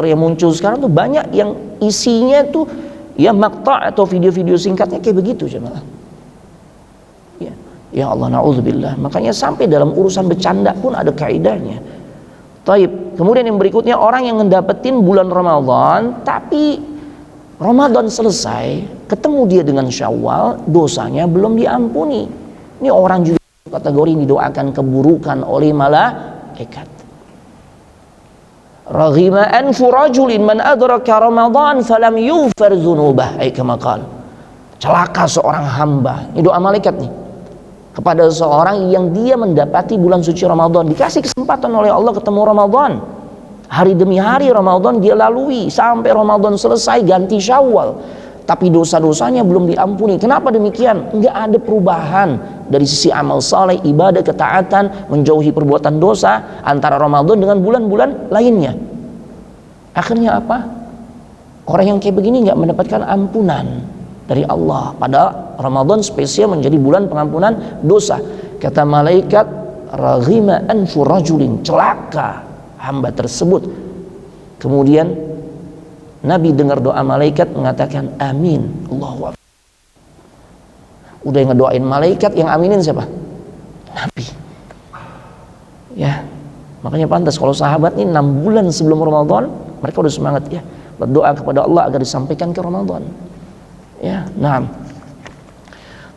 yang muncul sekarang tuh banyak yang isinya tuh ya makta' atau video-video singkatnya kayak begitu jemaah. Ya Allah, na'udzubillah. Makanya sampai dalam urusan bercanda pun ada kaidahnya. Taib. Kemudian yang berikutnya, orang yang ngedapetin bulan Ramadan tapi Ramadan selesai, ketemu dia dengan Syawal, dosanya belum diampuni. Ini orang juga kategori yang didoakan keburukan oleh malaikat. Raghima anfu rajulin man adraka Ramadan falam yughfar dzunubah, ay kama qala. Celaka seorang hamba. Ini doa malaikat nih. Kepada seorang yang dia mendapati bulan suci Ramadan, dikasih kesempatan oleh Allah ketemu Ramadan, hari demi hari Ramadan dia lalui sampai Ramadan selesai ganti Syawal, tapi dosa-dosanya belum diampuni. Kenapa demikian? Enggak ada perubahan dari sisi amal saleh, ibadah, ketaatan, menjauhi perbuatan dosa antara Ramadan dengan bulan-bulan lainnya. Akhirnya apa? Orang yang kayak begini enggak mendapatkan ampunan dari Allah. Padahal Ramadan spesial menjadi bulan pengampunan dosa. Kata malaikat, raghima anfu rajulin, celaka hamba tersebut. Kemudian Nabi dengar doa malaikat mengatakan amin. Allahu akbar. Udah yang ngedoain malaikat, yang aminin siapa? Nabi. Ya, makanya pantas kalau sahabat ini 6 bulan sebelum Ramadan mereka udah semangat ya berdoa kepada Allah agar disampaikan ke Ramadan. Ya, nah.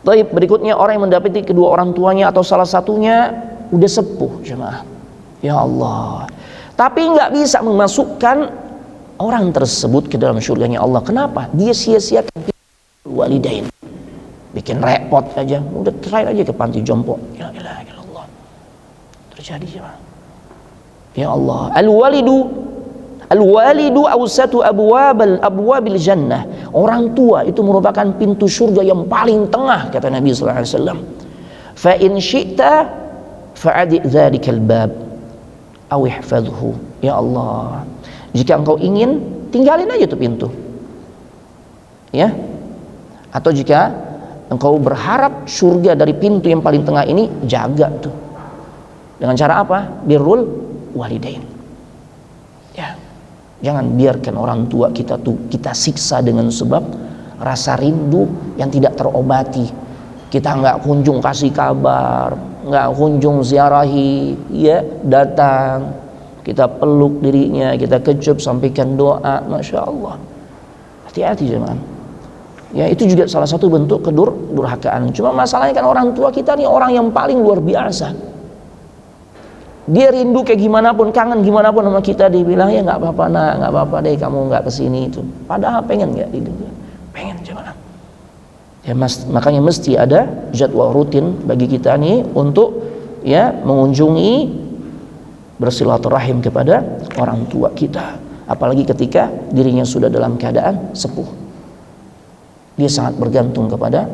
Baik, berikutnya orang yang mendapati kedua orang tuanya atau salah satunya udah sepuh jemaah. Ya Allah. Tapi nggak bisa memasukkan orang tersebut ke dalam surganya Allah. Kenapa? Dia sia-siakan walidain. Bikin repot aja. Udah terakhir aja ke panti jompo. Ya ilaha illallah. Terjadi jemaah. Ya Allah. Al-walidu awsatu abwabil jannah. Orang tua itu merupakan pintu surga yang paling tengah, kata Nabi sallallahu alaihi wasallam. Fa in syi'ta fa'adi dzalikal bab aw ihfadhu. Ya Allah, jika engkau ingin, tinggalin aja tuh pintu. Ya. Atau jika engkau berharap surga dari pintu yang paling tengah ini, jaga tuh. Dengan cara apa? Birrul walidain. Ya. Jangan biarkan orang tua kita tuh kita siksa dengan sebab rasa rindu yang tidak terobati. Kita nggak kunjung kasih kabar, nggak kunjung ziarahi, ya datang, kita peluk dirinya, kita kecup, sampaikan doa, masya Allah. Hati-hati jemaah. Ya itu juga salah satu bentuk kedurhakaan. Cuma masalahnya kan orang tua kita nih orang yang paling luar biasa. Dia rindu kayak gimana pun, kangen gimana pun sama kita, dia bilang ya nggak apa-apa nak, nggak apa-apa deh kamu nggak kesini itu. Padahal pengen nggak dia, pengen jemaah. Ya makanya mesti ada jadwal rutin bagi kita nih untuk ya mengunjungi, bersilaturahim kepada orang tua kita. Apalagi ketika dirinya sudah dalam keadaan sepuh, dia sangat bergantung kepada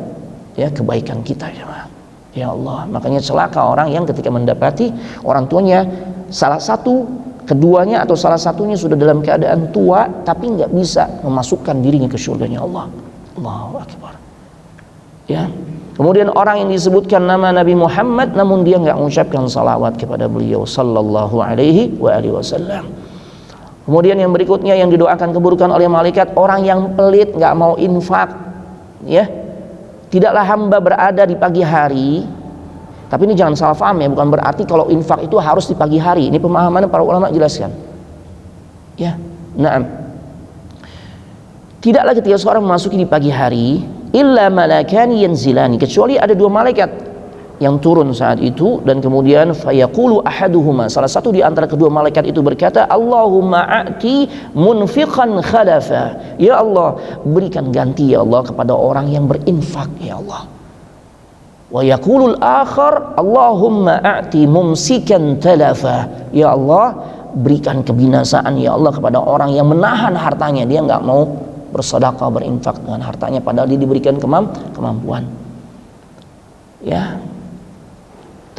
ya kebaikan kita jemaah. Ya Allah, makanya celaka orang yang ketika mendapati orang tuanya salah satu, keduanya atau salah satunya sudah dalam keadaan tua tapi nggak bisa memasukkan dirinya ke surganya Allah. Allahu akbar. Ya. Kemudian orang yang disebutkan nama Nabi Muhammad namun dia nggak mengucapkan salawat kepada beliau sallallahu alaihi wasallam. Kemudian yang berikutnya yang didoakan keburukan oleh malaikat, orang yang pelit, nggak mau infak. Ya. Tidaklah hamba berada di pagi hari, tapi ini jangan salah paham ya, bukan berarti kalau infak itu harus di pagi hari. Ini pemahaman para ulama jelaskan. Ya, na'am. Tidaklah ketika seorang memasuki di pagi hari, illa malakani yanzilani, kecuali ada 2 malaikat yang turun saat itu, dan kemudian fayaqulu ahaduhuma, salah satu di antara kedua malaikat itu berkata, Allahumma a'ti munfiqan khalafa. Ya Allah, berikan ganti ya Allah kepada orang yang berinfak ya Allah. Wa yaqulul akhar, Allahumma a'ti mumsikan talafa. Ya Allah, berikan kebinasaan ya Allah kepada orang yang menahan hartanya, dia enggak mau bersedekah, berinfak dengan hartanya padahal dia diberikan kemampuan. Ya.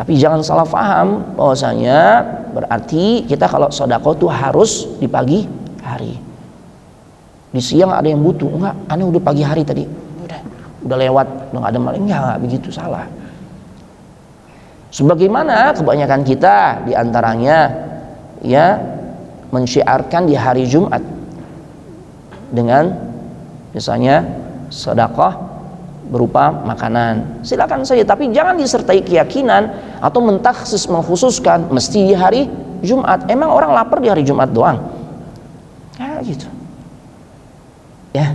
Tapi jangan salah paham bahwasanya berarti kita kalau sedekah itu harus di pagi hari. Di siang ada yang butuh, enggak, aneh udah pagi hari tadi. Udah lewat, udah enggak ada maling, enggak begitu, salah. Sebagaimana kebanyakan kita di antaranya ya mensyiarkan di hari Jumat dengan misalnya sedekah berupa makanan, silakan saja, tapi jangan disertai keyakinan atau mentaksis mengkhususkan mesti di hari Jumat. Emang orang lapar di hari Jumat doang? Ya gitu. Ya.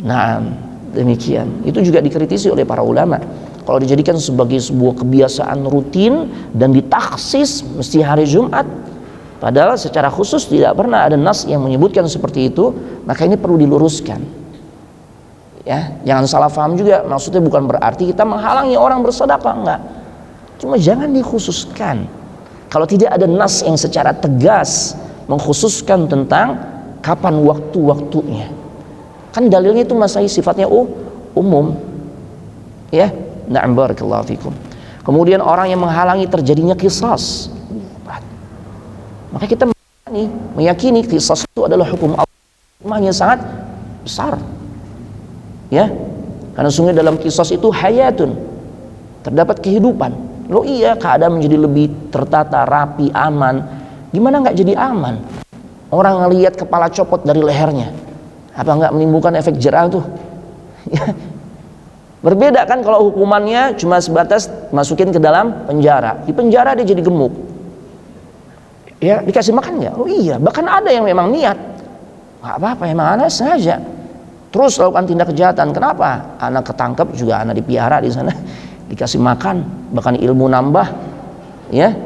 Nah, demikian. Itu juga dikritisi oleh para ulama. Kalau dijadikan sebagai sebuah kebiasaan rutin dan ditaksis mesti hari Jumat, padahal secara khusus tidak pernah ada nas yang menyebutkan seperti itu, maka ini perlu diluruskan. Ya, jangan salah paham juga. Maksudnya bukan berarti kita menghalangi orang bersedekah, enggak. Cuma jangan dikhususkan. Kalau tidak ada nas yang secara tegas mengkhususkan tentang kapan waktu-waktunya. Kan dalilnya itu masih sifatnya umum. Ya, na'am barakallahu fikum. Kemudian orang yang menghalangi terjadinya qisas. Maka kita meyakini qisas itu adalah hukum Allah. Hikmahnya sangat besar. Ya. Karena sungguh dalam qisas itu hayatun. Terdapat kehidupan. Loh iya, keadaan menjadi lebih tertata, rapi, aman. Gimana nggak jadi aman? Orang ngelihat kepala copot dari lehernya, apa nggak menimbulkan efek jerah tuh? Berbeda kan kalau hukumannya cuma sebatas masukin ke dalam penjara. Di penjara dia jadi gemuk. Ya, dikasih makan nggak? Oh iya, bahkan ada yang memang niat. Nggak apa-apa, emang anak sengaja. Terus lakukan tindak kejahatan. Kenapa? Anak ketangkep juga, anak dipiara di sana. Dikasih makan, bahkan ilmu nambah. Ya,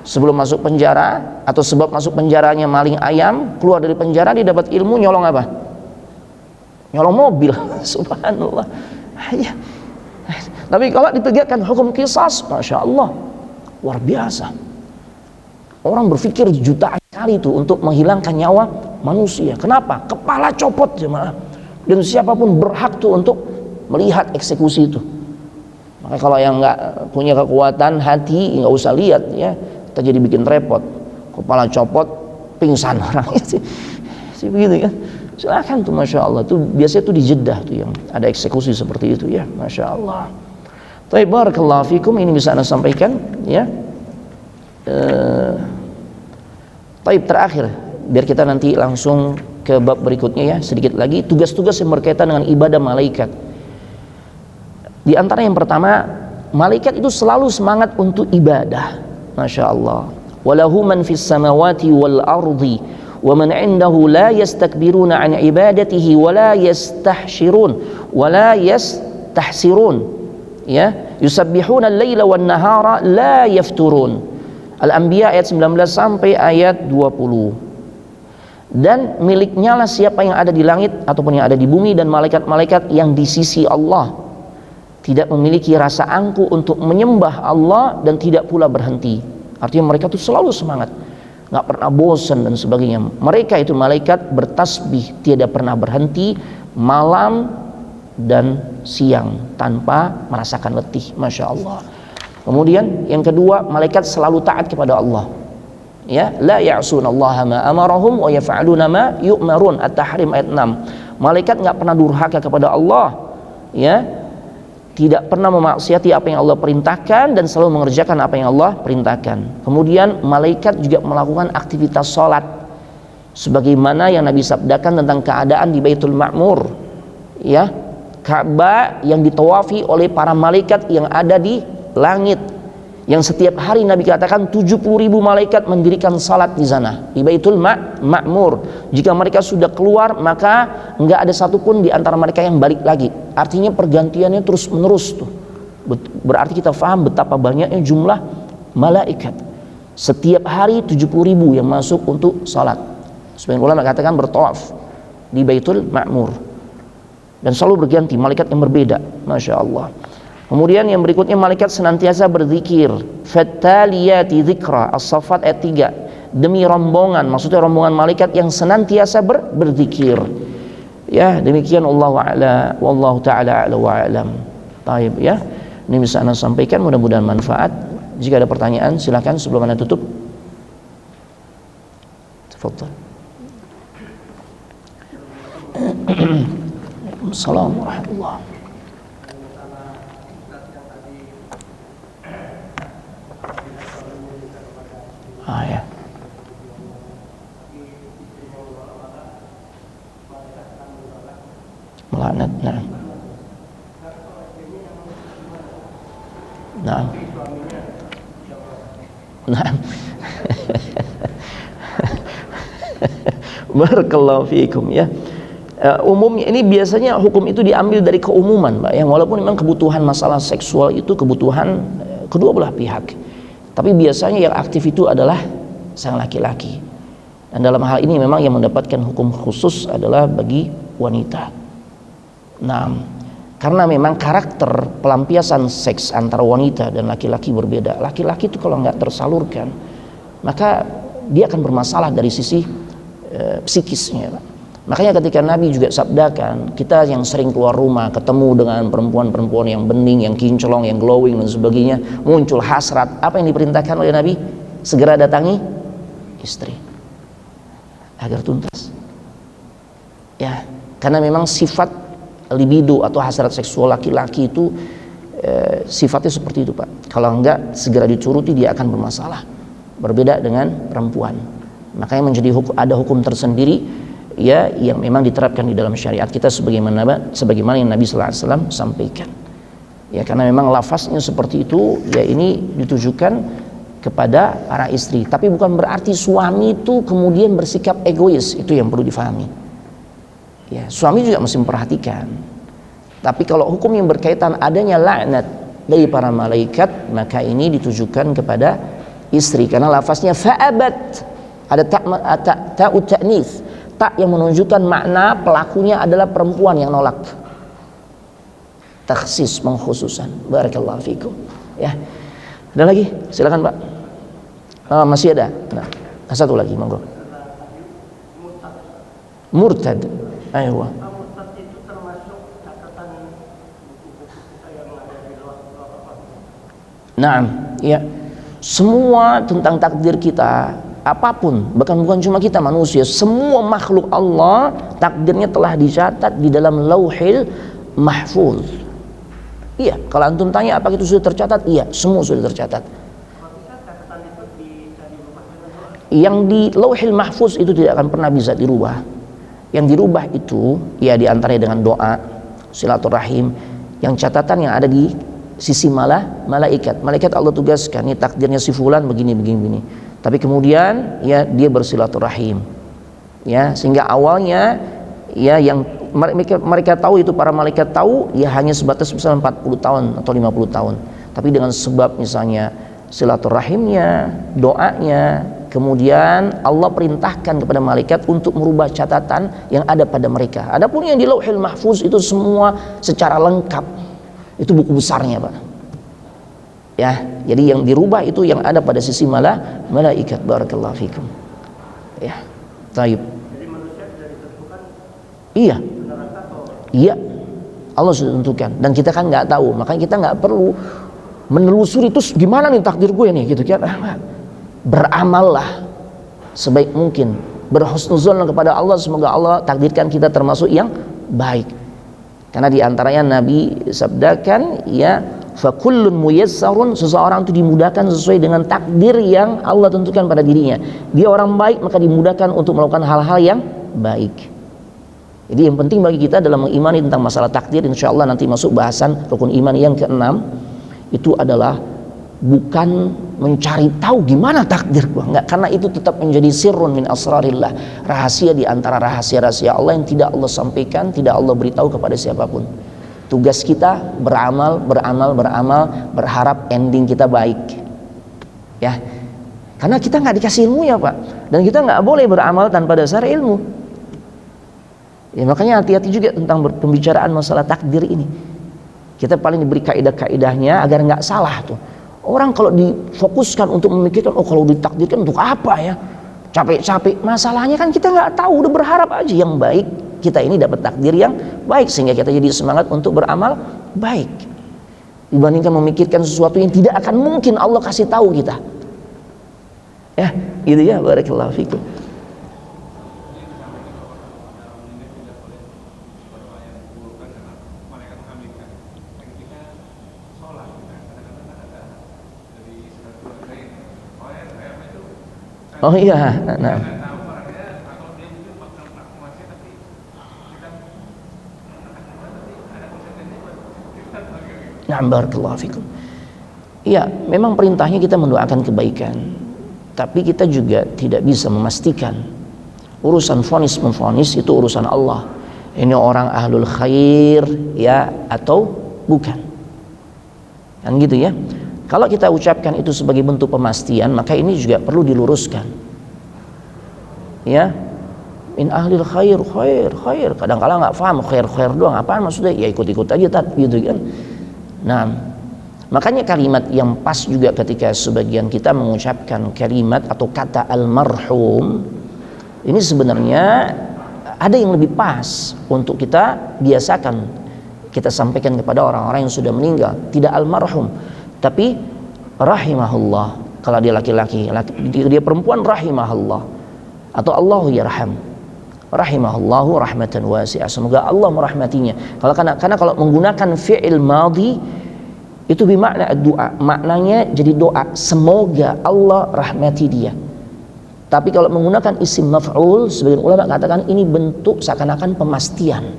sebelum masuk penjara atau sebab masuk penjaranya maling ayam, keluar dari penjara dia dapat ilmu nyolong apa? Nyolong mobil. Subhanallah. Ya. Tapi kalau ditegakkan hukum qisas, masya Allah, luar biasa. Orang berpikir jutaan kali itu untuk menghilangkan nyawa manusia. Kenapa? Kepala copot jemaah. Dan siapapun berhak tuh untuk melihat eksekusi itu. Maka kalau yang nggak punya kekuatan hati, nggak usah lihat ya. Kita jadi bikin repot. Kepala copot, pingsan orang itu. Begitu kan? Silakan tuh, masya Allah. Tuh biasanya tuh di Jeddah tuh yang ada eksekusi seperti itu ya, masya Allah. Tapi barakallahu fikum, ini bisa anda sampaikan ya. Taib terakhir, biar kita nanti langsung ke bab berikutnya ya, sedikit lagi tugas-tugas yang berkaitan dengan ibadah malaikat. Di antara yang pertama, malaikat itu selalu semangat untuk ibadah, masya Allah. Walahu man fis samawati wal ardi wa man indahu la yastakbiruna an ibadatihi wa la yastahshirun wa la yastahsirun, ya, yusabbihuna al-laila wan nahara la yafturun. Al-Anbiya ayat 19 sampai ayat 20. Dan miliknya lah siapa yang ada di langit ataupun yang ada di bumi dan malaikat-malaikat yang di sisi Allah, tidak memiliki rasa angkuh untuk menyembah Allah dan tidak pula berhenti. Artinya mereka itu selalu semangat, nggak pernah bosan dan sebagainya. Mereka itu malaikat bertasbih, tidak pernah berhenti malam dan siang tanpa merasakan letih, masya Allah. Kemudian yang kedua, malaikat selalu taat kepada Allah. Ya, la ya'sunallaha ma amarahum wa yaf'aluna ma yu'marun. At-Tahrim ayat 6. Malaikat enggak pernah durhaka kepada Allah, ya. Tidak pernah memaksiati apa yang Allah perintahkan dan selalu mengerjakan apa yang Allah perintahkan. Kemudian malaikat juga melakukan aktivitas salat sebagaimana yang Nabi sabdakan tentang keadaan di Baitul Ma'mur. Ya, Ka'bah yang ditawafi oleh para malaikat yang ada di langit, yang setiap hari Nabi katakan 70.000 malaikat mendirikan salat di sana di Baitul Ma'mur. Jika mereka sudah keluar, maka enggak ada satupun di antara mereka yang balik lagi. Artinya pergantiannya terus menerus tuh. Berarti kita paham betapa banyaknya jumlah malaikat. Setiap hari 70.000 yang masuk untuk salat. Sebagian ulama katakan bertawaf di Baitul Ma'mur. Dan selalu berganti malaikat yang berbeda, masya Allah. Kemudian yang berikutnya, malaikat senantiasa berzikir. Fattaliyati dzikra, As-Saffat ayat 3. Demi rombongan, maksudnya rombongan malaikat yang senantiasa berzikir. Ya, demikian wallahu a'la, wallahu ta'ala a'la wa a'lam. Baik ya. Ini bisa Anda sampaikan, mudah-mudahan manfaat. Jika ada pertanyaan silakan sebelum Anda tutup. Tafadhal. Assalamualaikum warahmatullahi wabarakatuh. Ya. Melaknat. Nah. Nah. Nah. Barakallahu fiikum ya. Umumnya ini biasanya hukum itu diambil dari keumuman, Pak. Yang walaupun memang kebutuhan masalah seksual itu kebutuhan kedua belah pihak. Tapi biasanya yang aktif itu adalah sang laki-laki. Dan dalam hal ini memang yang mendapatkan hukum khusus adalah bagi wanita. Nah, karena memang karakter pelampiasan seks antara wanita dan laki-laki berbeda. Laki-laki itu kalau nggak tersalurkan, maka dia akan bermasalah dari sisi psikisnya, Pak. Makanya ketika Nabi juga sabdakan, kita yang sering keluar rumah ketemu dengan perempuan-perempuan yang bening, yang kinclong, yang glowing dan sebagainya, muncul hasrat. Apa yang diperintahkan oleh Nabi? Segera datangi istri agar tuntas. Ya, karena memang sifat libido atau hasrat seksual laki-laki itu sifatnya seperti itu, Pak. Kalau enggak segera dituruti dia akan bermasalah. Berbeda dengan perempuan. Makanya ada hukum tersendiri ya yang memang diterapkan di dalam syariat kita sebagaimana yang Nabi sallallahu alaihi wasallam sampaikan. Ya, karena memang lafaznya seperti itu, ya ini ditujukan kepada para istri, tapi bukan berarti suami itu kemudian bersikap egois, itu yang perlu difahami. Ya, suami juga mesti memperhatikan. Tapi kalau hukum yang berkaitan adanya laknat dari para malaikat, maka ini ditujukan kepada istri karena lafaznya fa'abat, ada ta'ut ta'nits, tak yang menunjukkan makna pelakunya adalah perempuan yang nolak. Takhsis, mengkhususan. Barakallahu fikum. Ya. Ada lagi? Silakan, Pak. Masih ada. Nah, satu lagi, monggo. Murtad. Ayo. Murtad itu termasuk catatan buku-buku kita yang ada di luar. Naam, ya. Semua tentang takdir kita, apapun, bahkan bukan cuma kita manusia, semua makhluk Allah takdirnya telah dicatat di dalam Lauhil Mahfuz. Iya, kalau antum tanya apakah itu sudah tercatat? Iya, semua sudah tercatat. Yang di Lauhil Mahfuz itu tidak akan pernah bisa dirubah. Yang dirubah itu ya diantaranya dengan doa, silaturahim, yang catatan yang ada di sisi malaikat. Malaikat Allah tugaskan, ini takdirnya si fulan begini. Tapi kemudian ya dia bersilaturahim, ya sehingga awalnya ya yang mereka tahu itu para malaikat tahu ya hanya sebatas misalnya 40 tahun atau 50 tahun. Tapi dengan sebab misalnya silaturahimnya, doanya, kemudian Allah perintahkan kepada malaikat untuk merubah catatan yang ada pada mereka. Adapun yang di Lauhil Mahfuz itu semua secara lengkap, itu buku besarnya, Pak. Ya, jadi yang dirubah itu yang ada pada sisi malaikat. Barakallahu fikum. Ya, taib. Jadi manusia sudah ditentukan. Iya. Iya. Allah sudah tentukan dan kita kan nggak tahu, makanya kita nggak perlu menelusuri terus gimana nih takdir gue nih gitu kan. Beramallah sebaik mungkin, berhusnuzon kepada Allah, semoga Allah takdirkan kita termasuk yang baik. Karena diantaranya Nabi sabdakan ya, fakullun muyassarun, seseorang itu dimudahkan sesuai dengan takdir yang Allah tentukan pada dirinya. Dia orang baik maka dimudahkan untuk melakukan hal-hal yang baik. Jadi yang penting bagi kita dalam mengimani tentang masalah takdir, insyaallah nanti masuk bahasan rukun iman yang keenam, itu adalah bukan mencari tahu gimana takdir gua, enggak, karena itu tetap menjadi sirrun min asrarillah, rahasia di antara rahasia-rahasia Allah yang tidak Allah sampaikan, tidak Allah beritahu kepada siapapun. Tugas kita beramal, berharap ending kita baik. Ya. Karena kita nggak dikasih ilmu ya, Pak. Dan kita nggak boleh beramal tanpa dasar ilmu. Ya, makanya hati-hati juga tentang pembicaraan masalah takdir ini. Kita paling diberi kaidah-kaidahnya agar nggak salah tuh. Orang kalau difokuskan untuk memikirkan, oh kalau ditakdirkan untuk apa ya? Capek-capek. Masalahnya kan kita nggak tahu, udah berharap aja yang baik. Kita ini dapat takdir yang baik sehingga kita jadi semangat untuk beramal baik. Dibandingkan memikirkan sesuatu yang tidak akan mungkin Allah kasih tahu kita. Ya, gitu ya, barakallahu fikum. Oh iya, nah. Na'am, barakallahu fikum. Iya, memang perintahnya kita mendoakan kebaikan, tapi kita juga tidak bisa memastikan. Urusan vonis memvonis itu urusan Allah. Ini orang ahlul khair ya atau bukan, kan gitu ya. Kalau kita ucapkan itu sebagai bentuk pemastian, maka ini juga perlu diluruskan. Ya, in ahlil khair, khair. Kadang-kala nggak paham khair doang apaan maksudnya, ya ikut-ikut aja gitu kan. Nah, makanya kalimat yang pas juga ketika sebagian kita mengucapkan kalimat atau kata almarhum, ini sebenarnya ada yang lebih pas untuk kita biasakan, kita sampaikan kepada orang-orang yang sudah meninggal. Tidak almarhum, tapi rahimahullah. Kalau dia laki-laki, dia perempuan rahimahullah, atau Allahu yarham, rahimahullahu rahmatan wasi'ah, semoga Allah merahmatinya. Karena kalau menggunakan fi'il madhi itu bermakna doa, maknanya jadi doa, semoga Allah rahmati dia. Tapi kalau menggunakan isim maf'ul, sebagian ulama katakan ini bentuk seakan-akan pemastian.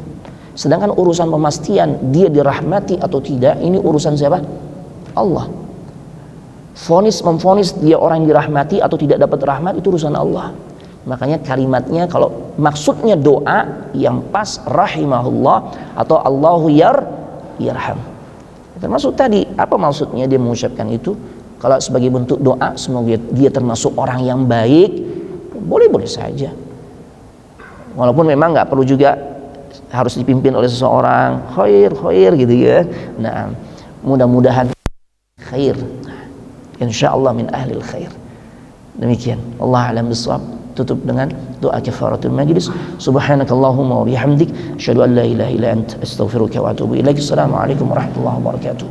Sedangkan urusan pemastian dia dirahmati atau tidak, ini urusan siapa? Allah. Vonis memvonis dia orang yang dirahmati atau tidak dapat rahmat, itu urusan Allah. Makanya kalimatnya kalau maksudnya doa yang pas rahimahullah atau Allahu yarham. Termasuk tadi, apa maksudnya dia mengucapkan itu? Kalau sebagai bentuk doa semoga dia termasuk orang yang baik, boleh-boleh saja. Walaupun memang nggak perlu juga harus dipimpin oleh seseorang khair gitu ya. Nah, mudah-mudahan khair, insyaallah min ahlil khair. Demikian, Allah a'lam bishawab. Tutup dengan doa kafaratul majlis. Subhanakallahumma wa bihamdik, asyhadu an la ilaha illa anta, astaghfiruka wa atubu ilaik. Assalamualaikum warahmatullahi wabarakatuh.